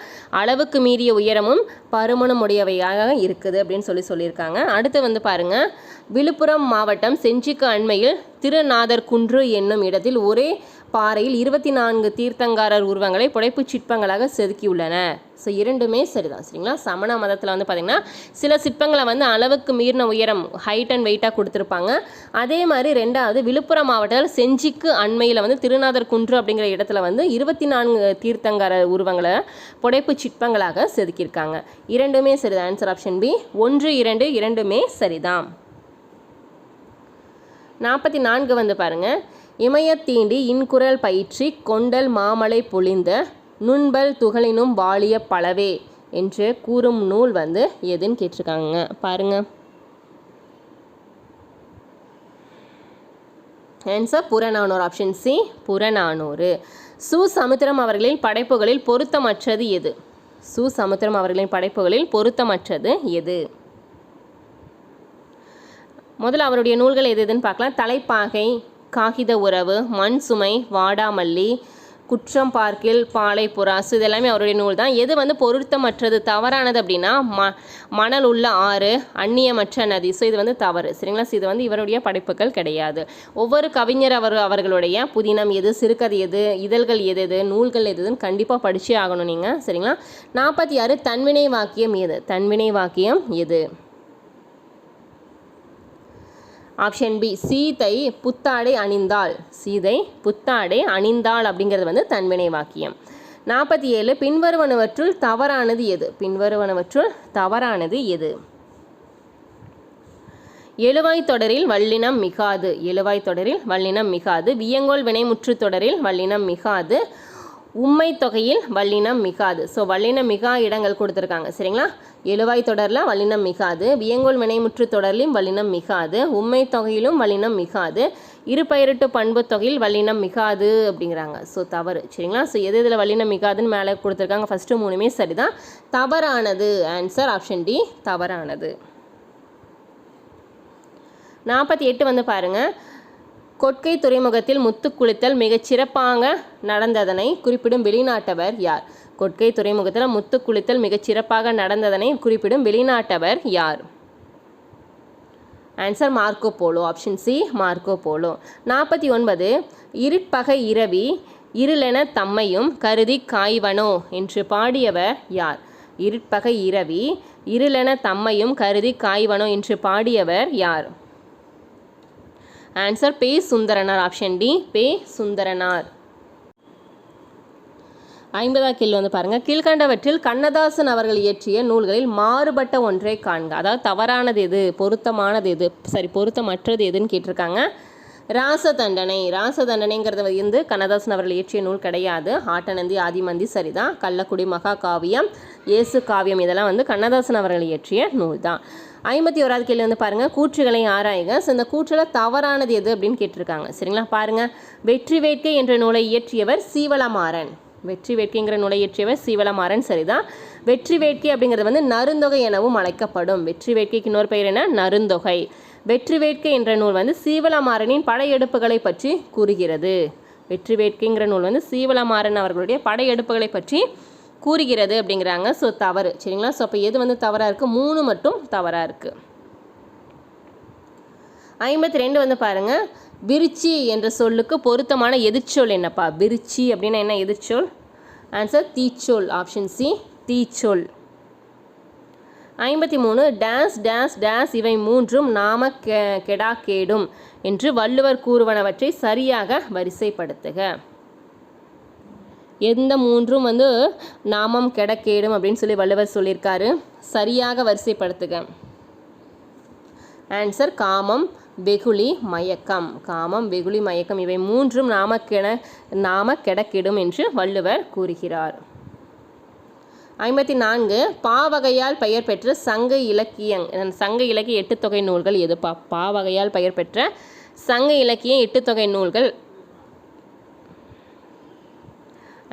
அளவுக்கு மீறிய உயரமும் பருமனும் உடையவையாக இருக்குது அப்படின்னு சொல்லியிருக்காங்க. அடுத்து வந்து பாருங்கள், விழுப்புரம் மாவட்டம் செஞ்சிக்கு அண்மையில் திருநாதர் குன்று என்னும் இடத்தில் ஒரே பாறையில் 24 தீர்த்தங்காரர் உருவங்களை புடைப்புச் சிற்பங்களாக செதுக்கியுள்ளன. ஸோ இரண்டுமே சரிதான். சரிங்களா. சமண மதத்தில் வந்து பார்த்திங்கன்னா சில சிற்பங்களை வந்து அளவுக்கு மீறின உயரம் ஹைட் அண்ட் வெயிட்டாக கொடுத்துருப்பாங்க. அதே மாதிரி ரெண்டாவது விழுப்புரம் மாவட்டத்தில் செஞ்சிக்கு அண்மையில் வந்து திருநாதர் குன்று அப்படிங்கிற இடத்துல வந்து 24 தீர்த்தங்காரர் உருவங்களை புடைப்பு சிற்பங்களாக செதுக்கியிருக்காங்க. இரண்டுமே சரிதான். Answer option B. 1, 2 இரண்டுமே சரிதான். 44 வந்து பாருங்கள். இமயத்தீண்டி இன்குரல் பயிற்சி கொண்டல் மாமலை பொழிந்த நுண்பல் துகளினும் வாழிய பலவே என்று கூறும் நூல் வந்து எதுன்னு கேட்டிருக்காங்க பாருங்க. Answer Purananuru. Option C Purananuru. சு சமுத்திரம் அவர்களின் படைப்புகளில் பொருத்தமற்றது எது? சு சமுத்திரம் அவர்களின் படைப்புகளில் பொருத்தமற்றது எது? முதல்ல அவருடைய நூல்கள் எது எதுன்னு பார்க்கலாம். தலைப்பாகை, காகித உறவு, மண் சுமை, வாடாமல்லி, குற்றம் பார்க்கில், பாலை புறாசு, இது எல்லாமே அவருடைய நூல் தான். எது வந்து பொருத்தமற்றது தவறானது அப்படின்னா மணல் உள்ள ஆறு, அந்நியமற்ற நதி. ஸோ இது வந்து தவறு. சரிங்களா. ஸோ இது வந்து இவருடைய படைப்புகள் கிடையாது. ஒவ்வொரு கவிஞர் அவர்களுடைய புதினம் எது, சிறுகதை எது, இதழ்கள் எது, நூல்கள் எதுன்னு கண்டிப்பாக படிச்சே ஆகணும் நீங்கள். சரிங்களா. 46 தன்வினை வாக்கியம் எது? தன்வினை வாக்கியம் எது? ஆப்ஷன் பி சீதை புத்தாடை அணிந்தாள். சீதை புத்தாடை அணிந்தாள் அப்படிங்கிறது வந்து தன்வினை வாக்கியம். 47 பின்வருவனவற்றுள் தவறானது எது? பின்வருவனவற்றுள் தவறானது எது? எழுவாய் தொடரில் வல்லினம் மிகாது. எழுவாய் தொடரில் வல்லினம் மிகாது. வியங்கோல் வினைமுற்று தொடரில் வல்லினம் மிகாது. உம்மை தொகையில் வல்லினம் மிகாது. ஸோ வல்லினம் மிகா இடங்கள் கொடுத்துருக்காங்க. சரிங்களா. எழுவாய் தொடரில் வல்லினம் மிகாது. வியங்கோல் வினைமுற்று தொடரிலும் வல்லினம் மிகாது. உம்மை தொகையிலும் வல்லினம் மிகாது. இருபெயரிட்டு பண்பு தொகையில் வல்லினம் மிகாது அப்படிங்கிறாங்க. ஸோ தவறு. சரிங்களா. ஸோ எது இதில் வல்லினம் மிகாதுன்னு மேலே கொடுத்துருக்காங்க. ஃபஸ்ட்டு 3மே சரிதான். தவறானது. ஆன்சர் ஆப்ஷன் டி தவறானது. 48 வந்து பாருங்கள். கொட்கை துறைமுகத்தில் முத்து குளித்தல் மிகச் சிறப்பாக நடந்ததனை குறிப்பிடும் வெளிநாட்டவர் யார்? கொட்கை துறைமுகத்தில் முத்து குளித்தல் மிகச் சிறப்பாக நடந்ததனை குறிப்பிடும் வெளிநாட்டவர் யார்? Answer Marco polo. Option C Marco polo. 49 இருட்பகை இரவி இருளென தம்மையும் கருதி காய்வனோ என்று பாடியவர் யார்? இருட்பகை இரவி இருளென தம்மையும் கருதி காய்வனோ என்று பாடியவர் யார்? ஆன்சர் பே சுந்தரனார். ஆப்ஷன் டி பே சுந்தரனார். 50வது கேள்வி வந்து பாருங்கள். கீழ்கண்டவற்றில் கண்ணதாசன் அவர்கள் இயற்றிய நூல்களில் மாறுபட்ட ஒன்றை காண்க. அதாவது தவறானது எது, பொருத்தமானது எது, பொருத்தமற்றது எதுன்னு கேட்டிருக்காங்க. ராசதண்டனை. ராசதண்டனைங்கிறது வந்து கண்ணதாசன் அவர்கள் இயற்றிய நூல் கிடையாது. ஆட்டநந்தி, ஆதிமந்தி சரிதான். கள்ளக்குடி மகாகாவியம், இயேசு காவியம் இதெல்லாம் வந்து கண்ணதாசன் அவர்கள் இயற்றிய நூல் தான். 51வது கேள்வி வந்து பாருங்கள். கூற்றுகளை ஆராய்க. ஸோ இந்த கூற்றில் தவறானது எது அப்படின்னு கேட்டிருக்காங்க. சரிங்களா. பாருங்கள். வெற்றி வேட்கை என்ற நூலை இயற்றியவர் சீவலமாறன். வெற்றி வேட்கைங்கிற நூலை இயற்றியவர் சீவலமாறன் சரிதான். வெற்றி வேட்கை அப்படிங்கிறது வந்து நருந்தொகை எனவும் அழைக்கப்படும். வெற்றி வேட்கைக்கு இன்னொரு பெயர் என்ன? நருந்தொகை. வெற்றி வேட்கை என்ற நூல் வந்து சீவலமாறனின் படையெடுப்புகளை பற்றி கூறுகிறது. வெற்றி வேட்கைங்கிற நூல் வந்து சீவலமாறன் அவர்களுடைய படையெடுப்புகளை பற்றி கூறுகிறது அப்படிங்கிறாங்க. ஸோ தவறு. சரிங்களா? ஸோ அப்போ எது வந்து தவறாக இருக்குது? 3 மட்டும் தவறாக இருக்குது. 52 வந்து பாருங்கள், விருச்சி என்ற சொல்லுக்கு பொருத்தமான எதிர்ச்சொல் என்னப்பா? விருச்சி அப்படின்னா என்ன எதிர்ச்சொல்? ஆன்சர் தீச்சொல். ஆப்ஷன் சி தீச்சொல். 53 டேஸ் டேஸ் டேஸ் இவை மூன்றும் நாம கெடா கேடும் என்று வள்ளுவர் கூறுவனவற்றை சரியாக வரிசைப்படுத்துக. எந்த மூன்றும் வந்து நாமம் கெடக்கேடும் அப்படின்னு சொல்லி வள்ளுவர் சொல்லியிருக்காரு. சரியாக வரிசைப்படுத்துக. ஆன்சர் காமம், வெகுளி, மயக்கம். காமம், வெகுளி, மயக்கம் இவை மூன்றும் நாம கெடக்கெடும் என்று வள்ளுவர் கூறுகிறார். 54 பாவகையால் பெயர் பெற்ற சங்க இலக்கிய 8 தொகை நூல்கள் எது? பாவகையால் பெயர் பெற்ற சங்க இலக்கிய 8 தொகை நூல்கள்.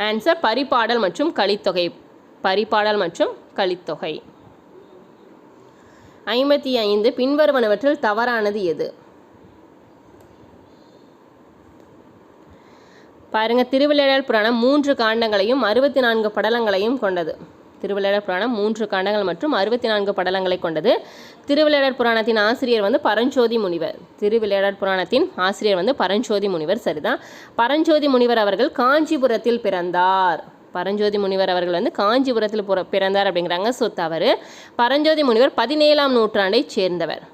ஆன்சர் பரிபாடல் மற்றும் கலித்தொகை. பரிபாடல் மற்றும் கலித்தொகை. 55 பின்வருவனவற்றில் தவறானது எது? பாருங்க, திருவிளையாடல் புராணம் 3 காண்டங்களையும் 64 படலங்களையும் கொண்டது. திருவிளையாடல் புராணம் 3 காண்டங்கள் மற்றும் 64 படலங்களை கொண்டது. திருவிளையாடல் புராணத்தின் ஆசிரியர் வந்து பரஞ்சோதி முனிவர். திருவிளையாடல் புராணத்தின் ஆசிரியர் வந்து பரஞ்சோதி முனிவர். சரிதான். பரஞ்சோதி முனிவர் அவர்கள் காஞ்சிபுரத்தில் பிறந்தார். பரஞ்சோதி முனிவர் அவர்கள் வந்து காஞ்சிபுரத்தில் பிறந்தார் அப்படிங்கிறாங்க. ஸோ தவறு. பரஞ்சோதி முனிவர் 17ஆம் நூற்றாண்டை சேர்ந்தவர்.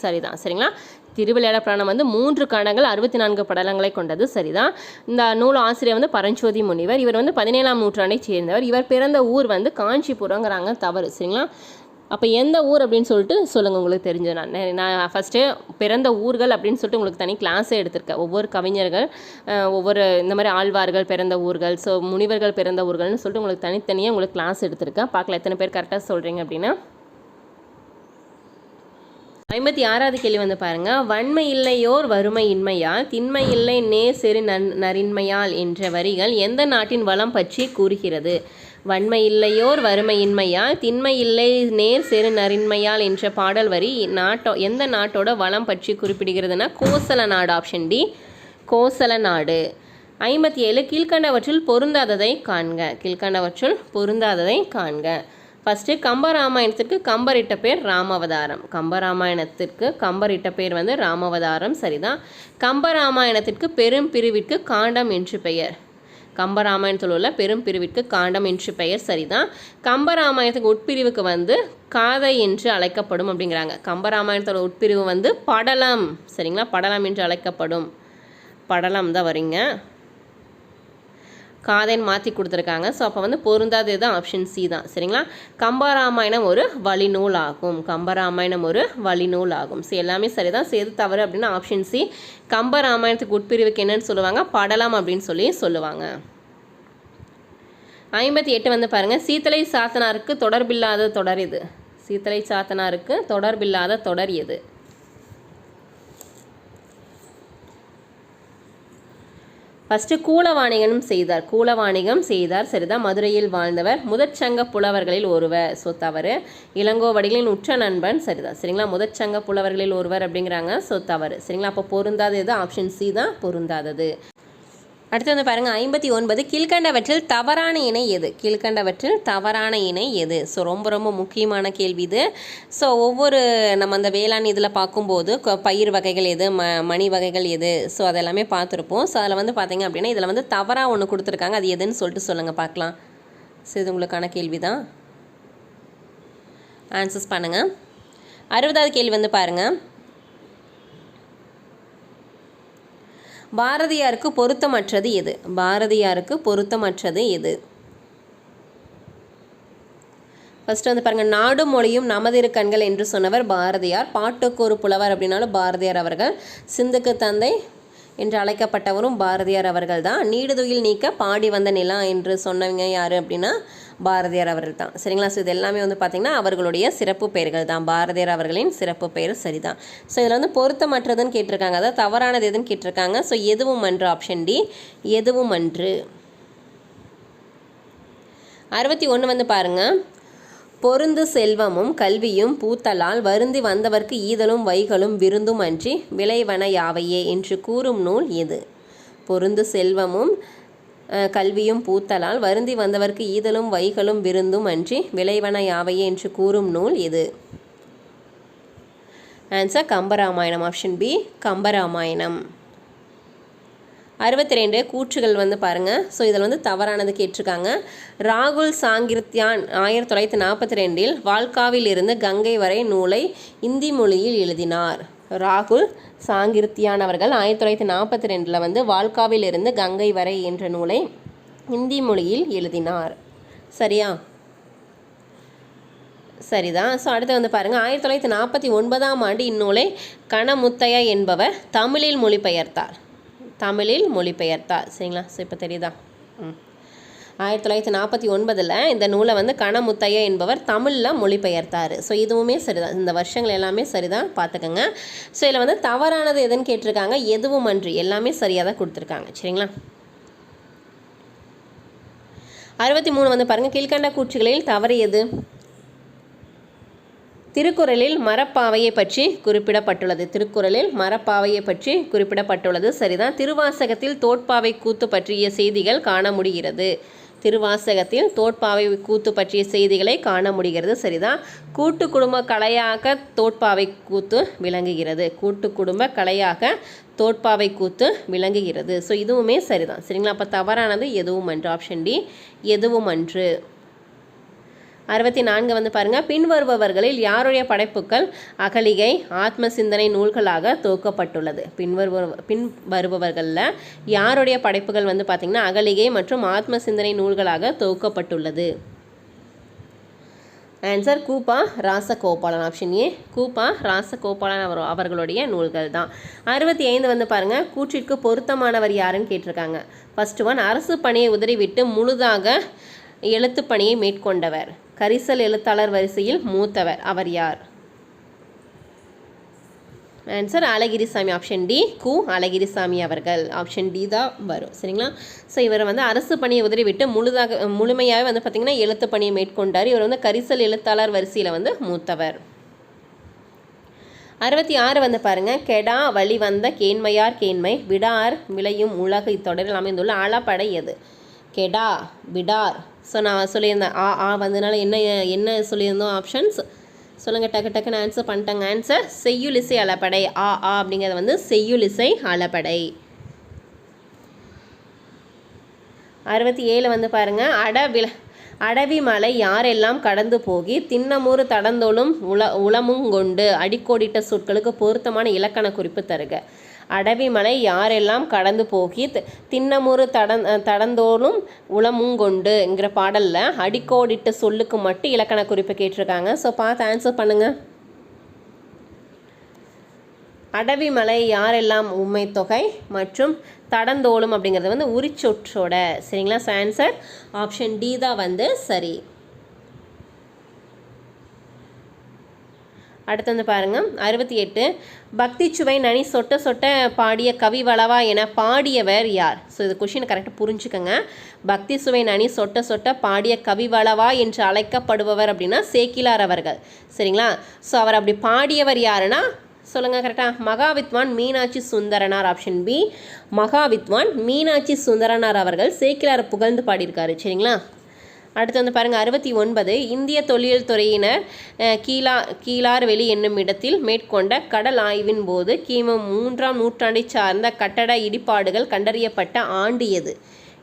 சரிதான். சரிங்களா? திருவிளையாடல் புராணம் வந்து 3 காண்டங்கள் 64 படலங்களை கொண்டது. சரிதான். இந்த நூல் ஆசிரியர் வந்து பரஞ்சோதி முனிவர். இவர் வந்து 17ஆம் நூற்றாண்டை சேர்ந்தவர். இவர் பிறந்த ஊர் வந்து காஞ்சிபுரங்கிறாங்க. தவறு. சரிங்களா? அப்போ எந்த ஊர் அப்படின்னு சொல்லிட்டு சொல்லுங்கள் உங்களுக்கு தெரிஞ்சு. நான் ஃபஸ்ட்டு பிறந்த ஊர்கள் அப்படின்னு சொல்லிட்டு உங்களுக்கு தனி கிளாஸே எடுத்திருக்கேன். ஒவ்வொரு கவிஞர்கள், ஒவ்வொரு இந்த மாதிரி ஆழ்வார்கள் பிறந்த ஊர்கள், ஸோ முனிவர்கள் பிறந்த ஊர்கள்னு சொல்லிட்டு உங்களுக்கு தனித்தனியாக உங்களுக்கு கிளாஸ் எடுத்திருக்கேன். பார்க்கலாம் எத்தனை பேர் கரெக்டாக சொல்கிறீங்க அப்படின்னா. 56வது கேள்வி வந்து பாருங்கள், வன்மை இல்லையோர் வறுமை இன்மையால் திண்மை இல்லை நேர் செரு நரின்மையால் என்ற வரிகள் எந்த நாட்டின் வளம் பற்றி கூறுகிறது? வன்மை இல்லையோர் வறுமை இன்மையால் திண்மை இல்லை நேர் செரு நரின்மையால் என்ற பாடல் வரி எந்த நாட்டோட வளம் பற்றி குறிப்பிடுகிறதுனா கோசல நாடு. ஆப்ஷன் டி கோசல நாடு. 57 கீழ்கண்டவற்றில் பொருந்தாததை காண்க. கீழ்கண்டவற்றுள் பொருந்தாததை காண்க. ஃபஸ்ட்டு கம்பராமாயணத்திற்கு கம்பரிட்ட பேர் ராமவதாரம். கம்பராமாயணத்திற்கு கம்பரிட்ட பேர் வந்து ராமவதாரம். சரிதான். கம்பராமாயணத்திற்கு பெரும் பிரிவிற்கு காண்டம் என்று பெயர். கம்பராமாயணத்தில் உள்ள பெரும் பிரிவிற்கு காண்டம் என்று பெயர். சரிதான். கம்பராமாயணத்துக்கு உட்பிரிவுக்கு வந்து காதை என்று அழைக்கப்படும் அப்படிங்கிறாங்க. கம்பராமாயணத்தோட உட்பிரிவு வந்து படலம். சரிங்களா? படலம் என்று அழைக்கப்படும். படலம் தான் வரீங்க. காதைன்னு மாற்றி கொடுத்துருக்காங்க. ஸோ அப்போ வந்து பொருந்தாதது தான் ஆப்ஷன் சி தான். சரிங்களா? கம்பராமாயணம் ஒரு வழிநூல் ஆகும். கம்பராமாயணம் ஒரு வழிநூல் ஆகும். ஸோ எல்லாமே சரிதான். எது தவறு அப்படின்னா ஆப்ஷன் சி கம்பராமாயணத்துக்கு உட்பிரிவுக்கு என்னன்னு சொல்லுவாங்க? படலம் அப்படின்னு சொல்லி சொல்லுவாங்க. 58 வந்து பாருங்கள், சீத்தலை சாத்தனாருக்கு தொடர்பில்லாத தொடர் எது? சீத்தலை சாத்தனாருக்கு தொடர்பில்லாத தொடர் எது? ஃபஸ்ட்டு கூலவாணிகனும் செய்தார். கூலவாணிகம் செய்தார். சரிதான். மதுரையில் வாழ்ந்தவர். முதற்சங்க புலவர்களில் ஒருவர். ஸோ தவறு. இளங்கோவடிகளின் உற்ற நண்பன். சரிதான். சரிங்களா? முதற்சங்க புலவர்களில் ஒருவர் அப்படிங்கிறாங்க. ஸோ தவறு. சரிங்களா? அப்போ பொருந்தாதது ஆப்ஷன் சி தான் பொருந்தாதது. அடுத்து வந்து பாருங்கள், 59 கீழ்கண்டவற்றில் தவறான இணை எது? கீழ்கண்டவற்றில் தவறான இணை எது? ஸோ ரொம்ப ரொம்ப முக்கியமான கேள்வி இது. ஸோ ஒவ்வொரு நம்ம அந்த வேளாண் இதில் பார்க்கும்போது பயிர் வகைகள் எது, மணி வகைகள் எது, ஸோ அதெல்லாமே பார்த்துருப்போம். ஸோ அதில் வந்து பார்த்திங்க அப்படின்னா இதில் வந்து தவறாக ஒன்று கொடுத்துருக்காங்க. அது எதுன்னு சொல்லிட்டு சொல்லுங்கள் பார்க்கலாம். ஸோ இது உங்களுக்கான கேள்வி தான். ஆன்சர்ஸ் பண்ணுங்கள். 60வது கேள்வி வந்து பாருங்கள், பாரதியாருக்கு பொருத்தமற்றது எது? பாரதியாருக்கு பொருத்தமற்றது எது? ஃபஸ்ட்டு வந்து பாருங்கள், நாடும் மொழியும் நமதிரு கண்கள் என்று சொன்னவர் பாரதியார். பாட்டுக்கு ஒரு புலவர் அப்படின்னாலும் பாரதியார் அவர்கள். சிந்துக்கு தந்தை என்று அழைக்கப்பட்டவரும் பாரதியார் அவர்கள் தான். நீடுதுயில் நீக்க பாடி வந்த நிலா என்று சொன்னவங்க யார் அப்படின்னா பாரதியார் அவர்கள் தான். சரிங்களா? ஸோ இது எல்லாமே வந்து பார்த்திங்கன்னா அவர்களுடைய சிறப்பு பெயர்கள் தான். பாரதியார் அவர்களின் சிறப்பு பெயர். சரிதான். ஸோ இதில் வந்து பொருத்தமற்றதுன்னு கேட்டிருக்காங்க. அதாவது தவறானது எதுன்னு கேட்டிருக்காங்க. ஸோ எதுவும் அன்று. ஆப்ஷன் டி எதுவும் அன்று. 61 வந்து பாருங்கள், பொருந்து செல்வமும் கல்வியும் பூத்தலால் வருந்தி வந்தவர்க்கு ஈதலும் வைகளும் விருந்தும் அன்றி விளைவன யாவையே என்று கூறும் நூல் எது? பொருந்து செல்வமும் கல்வியும் பூத்தலால் வருந்தி வந்தவர்க்கு ஈதலும் வைகளும் விருந்தும் அன்றி விளைவன யாவையே என்று கூறும் நூல் எது? Answer Kambaramayanam. Option B Kambaramayanam. 62 கூற்றுகள் வந்து பாருங்கள். ஸோ இதில் வந்து தவறானது கேட்டிருக்காங்க. ராகுல் சாங்கிருத்யான் 1942 வால்காவில் இருந்து கங்கை வரை நூலை இந்தி மொழியில் எழுதினார். ராகுல் சாங்கிருத்யான் அவர்கள் 1942 வந்து வால்காவில் இருந்து கங்கை வரை என்ற நூலை இந்தி மொழியில் எழுதினார். சரியா? சரிதான். ஸோ அடுத்து வந்து பாருங்கள், 1949ஆம் ஆண்டு இந்நூலை கணமுத்தையா என்பவர் தமிழில் மொழிபெயர்த்தார். சரிங்களா? ஸோ இப்போ தெரியுதா? 1949 இந்த நூலை வந்து கணமுத்தையா என்பவர் தமிழில் மொழிபெயர்த்தார். ஸோ இதுவுமே சரிதான். இந்த வருஷங்கள் எல்லாமே சரிதான், பார்த்துக்கோங்க. ஸோ இதில் வந்து தவறானது எதுன்னு கேட்டிருக்காங்க. எதுவும் அன்றி, எல்லாமே சரியாக தான் கொடுத்துருக்காங்க. சரிங்களா? 63 வந்து பாருங்கள், கீழ்கண்ட கூற்றுகளில் தவறு எது? திருக்குறளில் மரப்பாவையை பற்றி குறிப்பிடப்பட்டுள்ளது. சரிதான். திருவாசகத்தில் தோட்பாவை கூத்து பற்றிய செய்திகள் காண முடிகிறது. செய்திகளை காண முடிகிறது. சரிதான். கூட்டு குடும்ப கலையாக தோட்பாவை கூத்து விளங்குகிறது. ஸோ இதுவுமே சரிதான். சரிங்களா? அப்போ தவறானது எதுவும் அன்று. ஆப்ஷன் டி எதுவும் அன்று. 64 வந்து பாருங்கள், பின்வருபவர்களில் யாருடைய படைப்புகள் அகலிகை ஆத்ம சிந்தனை நூல்களாக தொகுக்கப்பட்டுள்ளது? பின்வருபவர்களில் யாருடைய படைப்புகள் வந்து பார்த்திங்கன்னா அகலிகை மற்றும் ஆத்ம சிந்தனை நூல்களாக தொகுக்கப்பட்டுள்ளது? Answer Kupa Rajagopalan. Option A Kupa Rajagopalan அவர்களுடைய நூல்கள் தான். 65 வந்து பாருங்கள், கூற்றிற்கு பொருத்தமானவர் யாருன்னு கேட்டிருக்காங்க. ஃபர்ஸ்ட் ஒன், அரசு பணியை உதறிவிட்டு முழுதாக எழுத்து பணியை மேற்கொண்டவர். கரிசல் எழுத்தாளர் வரிசையில் மூத்தவர். அவர் யார்? Answer Azhagirisamy. Option D Azhagirisamy அவர்கள். ஆப்ஷன் டி தான் வரும். சரிங்களா? ஸோ இவர் வந்து அரசு பணியை உதறிவிட்டு முழுமையாக வந்து பார்த்திங்கன்னா எழுத்து பணியை மேற்கொண்டார். இவர் வந்து கரிசல் எழுத்தாளர் வரிசையில் வந்து மூத்தவர். 66 வந்து பாருங்கள், கெடா வழி வந்த கேண்மையார் கேண்மை விடார் விளையும் உலகு தொடரில் அமைந்துள்ள அளபடை எது? கெடா விடார். ஸோ நான் சொல்லியிருந்தேன் வந்ததுனால என்ன சொல்லியிருந்தோம்? ஆப்ஷன்ஸ் சொல்லுங்கள். டக்குன்னு ஆன்சர் பண்ணிட்டாங்க. ஆன்சர் செய்யுளிசை அளபடை. அப்படிங்கிறது வந்து செய்யுளிசை அளபடை. 67 வந்து பாருங்கள், அடவி மலை யாரெல்லாம் கடந்து போகி திண்ணமூறு தடந்தோளும் உளமும் கொண்டு அடிக்கோடிட்ட சொற்களுக்கு பொருத்தமான இலக்கண குறிப்பு தருக. அடவி மலை யாரெல்லாம் கடந்து போகி திண்ணமூறு தடந்தோளும் உளமுங்கொண்டுங்கிற பாடலில் அடிக்கோடிட்ட சொல்லுக்கு மட்டும் இலக்கண குறிப்பு கேட்டிருக்காங்க. ஸோ பார்த்து ஆன்சர் பண்ணுங்கள். அடவி மலை யாரெல்லாம் உண்மை தொகை மற்றும் தடந்தோளும் அப்படிங்கிறது வந்து உரிச்சொற்றோட. சரிங்களா? ஸோ ஆன்சர் ஆப்ஷன் டி தான் வந்து சரி. அடுத்து வந்து பாருங்கள், 68 பக்தி சுவை நனி சொட்ட சொட்ட பாடிய கவி வளவா என பாடியவர் யார்? ஸோ இது கொஷின் கரெக்டாக புரிஞ்சுக்கோங்க. பக்தி சுவை நனி சொட்ட சொட்ட பாடிய கவி வளவா என்று அழைக்கப்படுபவர் அப்படின்னா சேக்கிலார் அவர்கள். சரிங்களா? ஸோ அவர் அப்படி பாடியவர் யாருன்னா சொல்லுங்கள் கரெக்டாக. மகாவித்வான் மீனாட்சி சுந்தரனார். ஆப்ஷன் பி மகாவித்வான் மீனாட்சி சுந்தரனார் அவர்கள் சேக்கிலார் புகழ்ந்து பாடியிருக்காரு. சரிங்களா? அடுத்து வந்து பாருங்கள், 69 இந்திய தொல்லியல் துறையினர் கீழார் வெளி என்னும் இடத்தில் மேற்கொண்ட கடல் ஆய்வின் போது கிமு 3ஆம் நூற்றாண்டை சார்ந்த கட்டட இடிபாடுகள் கண்டறியப்பட்ட ஆண்டு எது?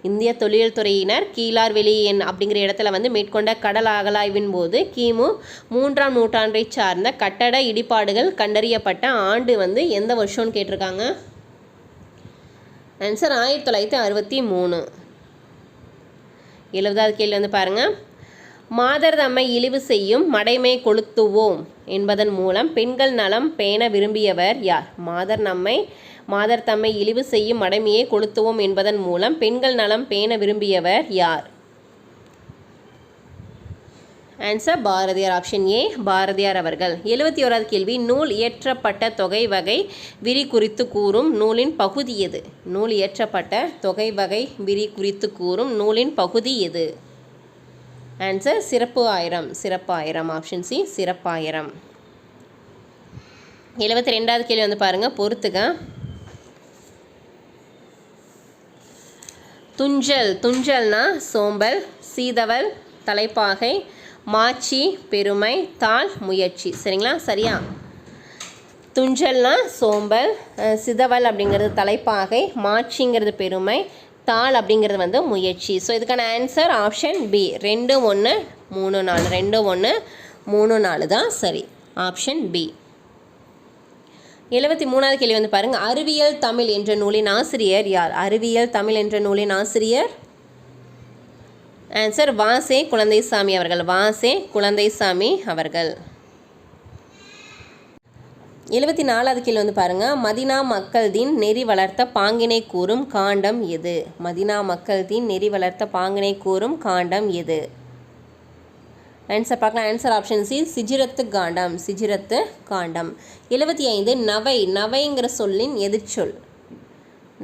இந்திய தொல்லியல் துறையினர் கீழார் வெளி அப்படிங்கிற இடத்துல வந்து மேற்கொண்ட கடல் அகலாய்வின் போது கிமு 3ஆம் நூற்றாண்டை சார்ந்த கட்டட இடிபாடுகள் கண்டறியப்பட்ட ஆண்டு வந்து எந்த வருஷம்னு கேட்டிருக்காங்க. ஆன்சர் 1963. 70வது கேள்வி வந்து பாருங்கள், மாதர் தம்மை இழிவு செய்யும் மடைமை கொளுத்துவோம் என்பதன் மூலம் பெண்கள் நலம் பேண விரும்பியவர் யார்? மாதர் தம்மை இழிவு செய்யும் மடைமையை கொளுத்துவோம் என்பதன் மூலம் பெண்கள் நலம் பேண விரும்பியவர் யார்? Answer Bharathiyar. Option A Bharathiyar அவர்கள். 71வது கேள்வி, நூல் இயற்றப்பட்ட தொகை வகை விரி குறித்து கூறும் நூலின் பகுதி எது? நூல் இயற்றப்பட்ட தொகை வகை விரி குறித்து கூறும் நூலின் பகுதி எது? ஆன்சர் சிறப்பாயிரம். ஆப்ஷன் சி சிறப்பாயிரம். 72வது கேள்வி வந்து பாருங்கள், பொறுத்துக்க. துஞ்சல், துஞ்சல்னா சோம்பல், சீதவல் தலைப்பாகை, மாட்சி பெருமை, தாள் முயற்சி. சரிங்களா? சரியா? துஞ்சல்னா சோம்பல், சிதவல் அப்படிங்கிறது தலைப்பாகை, மாட்சிங்கிறது பெருமை, தாள் அப்படிங்கிறது வந்து முயற்சி. ஸோ இதுக்கான ஆன்சர் ஆப்ஷன் பி 2 1 3 4. 2 1 3 4 தான் சரி. Option B. 73வது கேள்வி வந்து பாருங்கள். அறிவியல் தமிழ் என்ற நூலின் ஆசிரியர் யார்? அறிவியல் தமிழ் என்ற நூலின் ஆசிரியர் ஆன்சர் வாசே குழந்தைசாமி அவர்கள். வாசே குழந்தைசாமி அவர்கள். 74வது கேள்வி வந்து பாருங்கள். மதினா மக்கள் தீன் நெறி வளர்த்த பாங்கினை கூறும் காண்டம் எது? மதினா மக்கள் தீன் நெறி வளர்த்த பாங்கினை கூறும் காண்டம் எது? ஆன்சர் பார்க்கலாம். ஆன்சர் ஆப்ஷன் சி சிஜிரத்து காண்டம். சிஜிரத்து காண்டம். 75 நவை. நவைங்கிற சொல்லின் எதிர்ச்சொல்.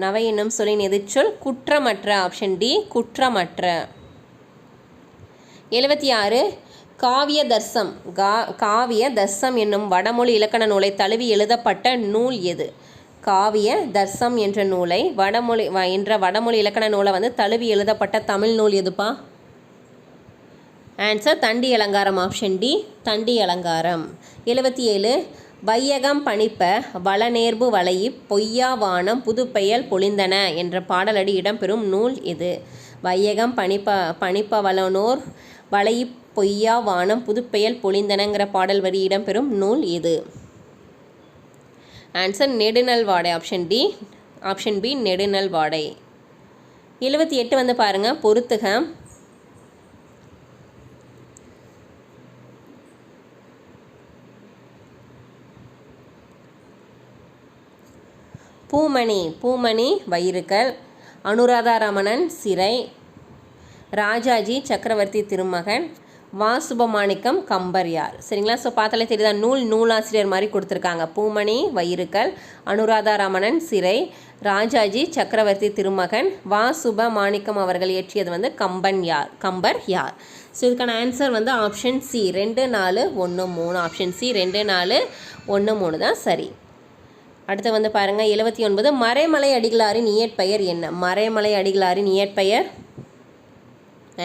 நவை என்னும் சொல்லின் எதிர்ச்சொல் குற்றமற்ற. ஆப்ஷன் டி குற்றமற்ற. 76 காவிய தர்சம். காவிய தர்சம் என்னும் வடமொழி இலக்கண நூலை தழுவி எழுதப்பட்ட நூல் எது? காவிய தர்சம் என்ற நூலை வடமொழி இலக்கண நூலை வந்து தழுவி எழுதப்பட்ட தமிழ் நூல் எதுப்பா? ஆன்சர் தண்டி அலங்காரம். ஆப்ஷன் டி தண்டி அலங்காரம். 77 வையகம் பணிப்ப வளநேர்பு வளையி பொய்யா வானம் புதுப்பெயல் பொழிந்தன என்ற பாடலடி இடம்பெறும் நூல் எது? வையகம் பணிப்ப வளனோர் வளையி பொய்யா வானம் புதுப்பெயல் பொழிந்தனங்கிற பாடல் வரி இடம்பெறும் நூல் எது? Answer Nedunalvadai. Option D. Option B Nedunalvadai. 78 வந்து பாருங்கள். பொறுத்துக. பூமணி. பூமணி வயிறுக்கல். அனுராதாரமணன் சிறை. ராஜாஜி சக்கரவர்த்தி திருமகன். வாசுபமாணிக்கம் கம்பர் யார்? சரிங்களா? ஸோ பார்த்தாலே தெரியுதா? நூலாசிரியர் மாதிரி கொடுத்துருக்காங்க. பூமணி வயிறுக்கல், அனுராதாரமணன் சிறை, ராஜாஜி சக்கரவர்த்தி திருமகன், வாசுபமாணிக்கம் அவர்கள் இயற்றியது வந்து கம்பர் யார்? ஸோ இதுக்கான ஆன்சர் வந்து ஆப்ஷன் சி 2 4 1 3. ஆப்ஷன் சி 2 4 1 3 தான் சரி. அடுத்து வந்து பாருங்கள். 79 மறைமலை அடிகளாரின் இயற்பெயர் என்ன? மறைமலை அடிகளாரின் இயற்பெயர்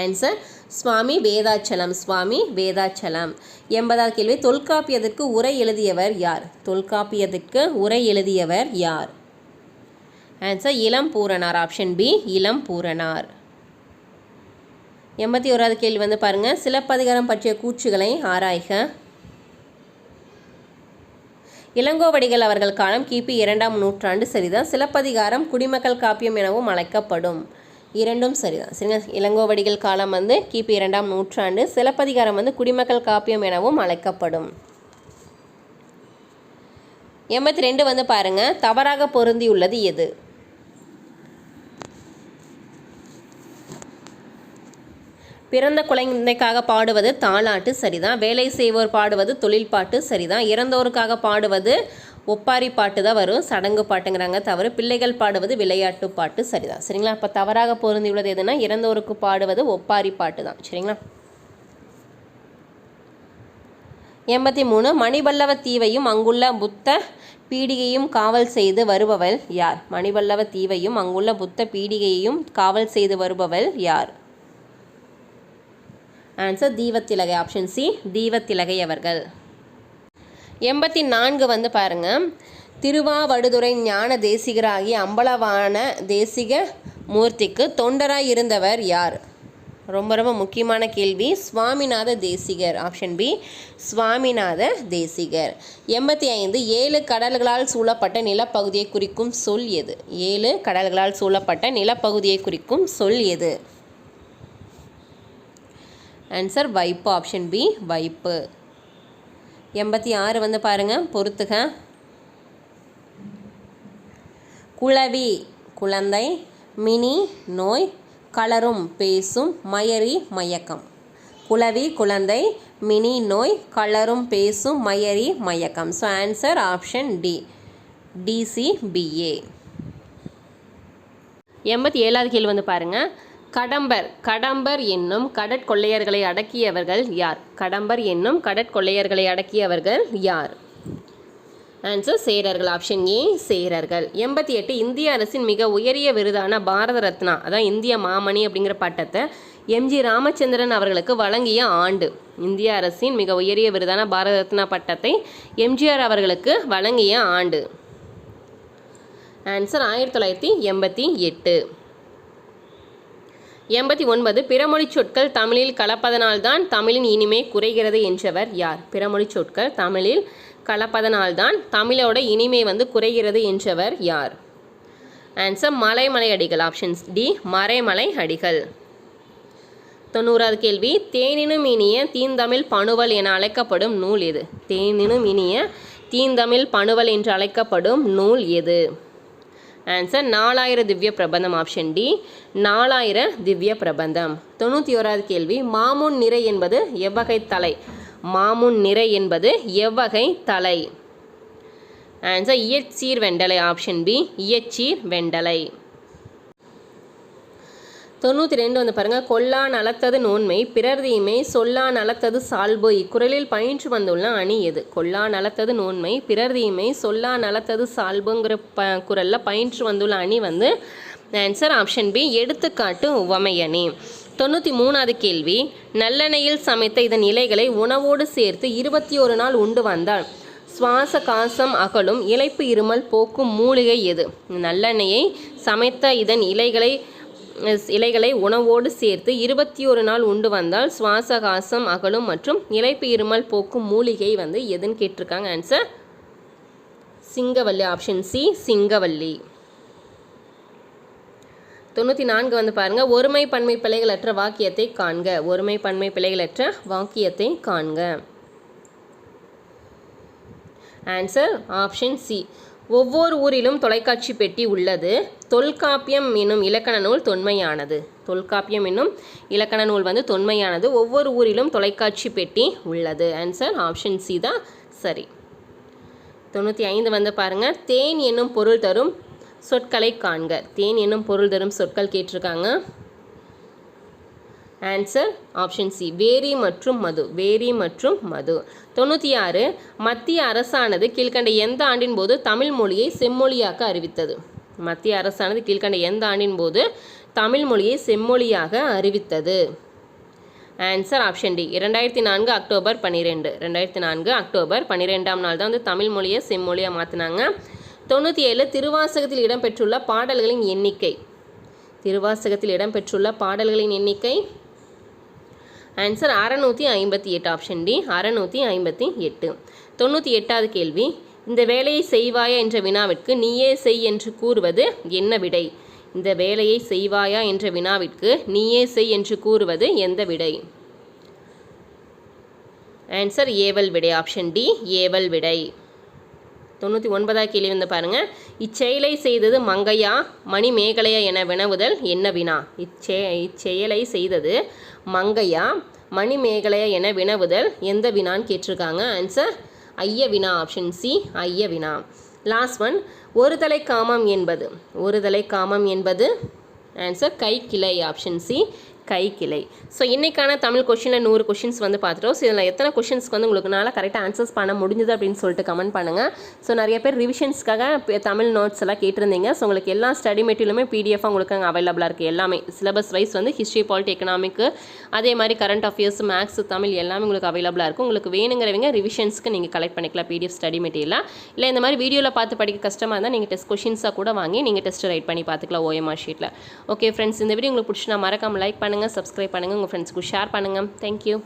ஆன்சர் சுவாமி வேதாச்சலம். சுவாமி வேதாச்சலம். 80வது கேள்வி. தொல்காப்பியத்திற்கு உரை எழுதியவர் யார்? தொல்காப்பியத்திற்கு உரை எழுதியவர் யார்? ஆன்சர் இளம் பூரணார். ஆப்ஷன் பி இளம் பூரணார். 81வது கேள்வி வந்து பாருங்கள். சிலப்பதிகாரம் பற்றிய கூற்றுகளை ஆராய்க. இளங்கோவடிகள் அவர்கள் காலம் கிபி 2ஆம் நூற்றாண்டு சரிதான். சிலப்பதிகாரம் குடிமக்கள் காப்பியம் எனவும் அழைக்கப்படும். இரண்டும் சரிதான். சரிங்க. இளங்கோவடிகள் காலம் வந்து கிபி 2ஆம் நூற்றாண்டு. சிலப்பதிகாரம் வந்து குடிமக்கள் காப்பியம் எனவும் அழைக்கப்படும். 82 வந்து பாருங்க. தவறாக பொருந்தியுள்ளது எது? பிறந்த குழந்தைக்காக பாடுவது தாலாட்டு சரிதான். வேலை செய்வோர் பாடுவது தொழில் பாட்டு சரிதான். இறந்தோருக்காக பாடுவது ஒப்பாரி பாட்டு தான் வரும். சடங்கு பாட்டுங்கிறாங்க தவறு. பிள்ளைகள் பாடுவது விளையாட்டு பாட்டு சரிதான். சரிங்களா? அப்போ தவறாக பொருந்தியுள்ளது எதுனா இறந்தோருக்கு பாடுவது ஒப்பாரி பாட்டு தான். சரிங்களா? 83 மணிபல்லவ தீவையும் அங்குள்ள புத்த பீடிகையும் காவல் செய்து வருபவள் யார்? மணிபல்லவ தீவையும் அங்குள்ள புத்த பீடிகையையும் காவல் செய்து வருபவள் யார்? Answer Deevathilakai. Option C Deevathilakai அவர்கள். 84 வந்து பாருங்கள். திருவாவடுதுறை ஞான தேசிகராகி அம்பலவான தேசிக மூர்த்திக்கு தொண்டராய் இருந்தவர் யார்? ரொம்ப ரொம்ப முக்கியமான கேள்வி. சுவாமிநாத தேசிகர். Option B Swaminatha Desikar. 85 7 கடல்களால் சூழப்பட்ட நிலப்பகுதியை குறிக்கும் சொல் எது? 7 கடல்களால் சூழப்பட்ட நிலப்பகுதியை குறிக்கும் சொல் எது? ஆன்சர் வைப்பு. ஆப்ஷன் பி வைப்பு. 86 வந்து பாருங்கள். பொறுத்துக. குளவி குழந்தை, மினி நோய், கலரும் பேசும், மயரி மயக்கம். குளவி குழந்தை, மினி நோய், கலரும் பேசும், மயரி மயக்கம். ஸோ ஆன்சர் ஆப்ஷன் டி டிசிபிஏ. 87வது கேள்வி வந்து பாருங்கள். கடம்பர் என்னும் கடற்கொள்ளையர்களை அடக்கியவர்கள் யார்? கடம்பர் என்னும் கடற்கொள்ளையர்களை அடக்கியவர்கள் யார்? ஆன்சர் சேரர்கள். Option A சேரர்கள். 88 இந்திய அரசின் மிக உயரிய விருதான பாரத ரத்னா அதான் இந்திய மாமணி அப்படிங்கிற பட்டத்தை எம்ஜி ராமச்சந்திரன் அவர்களுக்கு வழங்கிய ஆண்டு. இந்திய அரசின் மிக உயரிய விருதான பாரத ரத்னா பட்டத்தை எம்ஜிஆர் அவர்களுக்கு வழங்கிய ஆண்டு. ஆன்சர் 1988. 89 பிறமொழி சொற்கள் தமிழில் கலப்பதனால்தான் தமிழின் இனிமை குறைகிறது என்றவர் யார்? பிறமொழி சொற்கள் தமிழில் கலப்பதனால்தான் தமிழோட இனிமை குறைகிறது என்றவர் யார்? ஆன்சர் மலைமலை அடிகள். Options D Maraimalai Adigal. 90வது கேள்வி தேனினும் இனிய தீந்தமிழ் பணுவல் என அழைக்கப்படும் நூல் எது? தேனினும் இனிய தீந்தமிழ் பணுவல் என்று அழைக்கப்படும் நூல் எது? Answer 4000 Divya Prabandham. Option D 4000 Divya Prabandham. 91வது கேள்வி மாமுன் நிறை என்பது எவ்வகை தலை? மாமுன் நிறை என்பது எவ்வகை தலை? ஆன்சர் இயற்சீர் வெண்டலை. ஆப்ஷன் பி இயற்சீர் வெண்டலை. 92 பாருங்கள் கொல்லா நலத்தது நோன்மை பிறர் தீமை சொல்லா நலத்தது சால்பு இக்குறளில் பயின்று வந்துள்ள அணி எது? கொல்லா நலத்தது நோன்மை பிறர் தீமை சொல்லா நலத்தது சால்புங்கிற குறளில் பயின்று வந்துள்ள அணி ஆன்சர் ஆப்ஷன் பி எடுத்துக்காட்டு உவமை அணி. 93வது கேள்வி நல்லெண்ணெயில் சமைத்த இதன் இலைகளை உணவோடு சேர்த்து 21 நாள் உண்டு வந்தால் சுவாச காசம் அகலும் இளைப்பு இருமல் போக்கும் மூலிகை எது? நல்லெண்ணெயை சமைத்த இதன் இலைகளை உணவோடு சேர்த்து 21 நாள் உண்டு வந்தால் சுவாச காசம் அகலும் மற்றும் இளைப்பு இருமல் போக்கும் மூலிகை எதுன்னு கேட்டிருக்காங்க. ஆன்சர் சிங்கவல்லி. ஆப்ஷன் சி சிங்கவல்லி. 94 பாருங்க ஒருமை பன்மை பிழைகளற்ற வாக்கியத்தை காண்க. ஒருமை பன்மை பிழைகளற்ற வாக்கியத்தை காண்க. ஆன்சர் ஆப்ஷன் சி ஒவ்வொரு ஊரிலும் தொலைக்காட்சி பெட்டி உள்ளது. தொல்காப்பியம் என்னும் இலக்கண நூல் தொன்மையானது. தொல்காப்பியம் என்னும் இலக்கண நூல் தொன்மையானது. ஒவ்வொரு ஊரிலும் தொலைக்காட்சி பெட்டி உள்ளது. ஆன்சர் ஆப்ஷன் சி தான் சரி. 95 பாருங்க தேன் என்னும் பொருள் தரும் சொற்களை காண்க. தேன் என்னும் பொருள் தரும் சொற்கள் கேட்டிருக்காங்க. ஆன்சர் ஆப்ஷன் சி வேரி மற்றும் மது. வேரி மற்றும் மது. 96 மத்திய அரசானது கீழ்கண்ட எந்த ஆண்டின் போது தமிழ் மொழியை செம்மொழியாக்க அறிவித்தது? மத்திய அரசானது கீழ்கண்ட எந்த ஆண்டின் போது தமிழ் மொழியை செம்மொழியாக அறிவித்தது? Answer option D 2004 October 12. 2004 October 12ஆம் நாள் தான் தமிழ் மொழியை செம்மொழியாக மாற்றினாங்க. 97 திருவாசகத்தில் இடம்பெற்றுள்ள பாடல்களின் எண்ணிக்கை. திருவாசகத்தில் இடம்பெற்றுள்ள பாடல்களின் எண்ணிக்கை ஆன்சர் 658. Option D 658. 98வது கேள்வி இந்த வேலையை செய்வாயா என்ற வினாவிற்கு நீயே செய் என்று கூறுவது என்ன விடை? இந்த வேலையை செய்வாயா என்ற வினாவிற்கு நீயே செய் என்று கூறுவது எந்த விடை? ஆன்சர் ஏவல் விடை. ஆப்ஷன் டி ஏவல் விடை. 99வது கேள்வி பாருங்க இச்செயலை செய்தது மங்கையா மணிமேகலையா என வினவுதல் என்ன வினா? இச்செயலை செய்தது மங்கையா மணிமேகலையா என வினவுதல் எந்த வினான்னு கேட்டிருக்காங்க. ஆன்சர் ஐய வினா. ஆப்ஷன் சி ஐய வினா. லாஸ்ட் ஒன் ஒரு தலை காமம் என்பது. ஒரு தலை காமம் என்பது ஆன்சர் கைக்கிளை. ஆப்ஷன் சி கைக்கிளை. ஸோ இன்றைக்கான தமிழ் கொஷினில் 100 கொஷின்ஸ் பார்த்துட்டோம். ஸோ இதில் எத்தனை கொஷின்ஸ்க்கு உங்களுக்குனால கரெக்டாக ஆன்சர்ஸ் பண்ண முடிஞ்சது அப்படின்னு சொல்லிட்டு கமெண்ட் பண்ணுங்கள். ஸோ நிறைய பேர் ரிவிஷன்ஸ்க்காக தமிழ் நோட்ஸ் எல்லாம் கேட்டிருந்தீங்க. ஸோ உங்களுக்கு எல்லா ஸ்டடி மெட்டீரியலுமே பிடிஎஃபாக உங்களுக்கு அங்கே அவைலபிளாக இருக்குது. எல்லாமே சிலபஸ் வைஸ் ஹிஸ்ட்ரி பாலிட்டி எக்கனாமிக்கு அதே மாதிரி கரண்ட் அஃபேர்ஸ் மேக்ஸ் தமிழ் எல்லாமே உங்களுக்கு அவைலபிளாக இருக்கும். உங்களுக்கு வேணுங்கிறவங்க ரிவிஷன்ஸ்க்கு நீங்கள் கலெக்ட் பண்ணிக்கலாம் பிடிஎஃப் ஸ்டடி மெட்டீரியலாக. இல்லை இந்த மாதிரி வீடியோவில் பார்த்து படிக்க கஷ்டமாக இருந்தால் நீங்கள் டெஸ்ட் கொஷின்ஸாக கூட வாங்கி நீங்கள் டெஸ்ட் ரைட் பண்ணி பார்த்துக்கலாம் ஓஎம்ஆர் ஷீட்டில். ஓகே ஃப்ரெண்ட்ஸ் இந்த வீடியோ உங்களுக்கு பிடிச்சி நான் மறக்காமல் லைக் பண்ணுங்கள், சப்ஸ்கிரைப் பண்ணுங்கள், உங்கள் ஃப்ரெண்ட்ஸ்க்கு ஷேர் பண்ணுங்கள். தேங்க்யூ.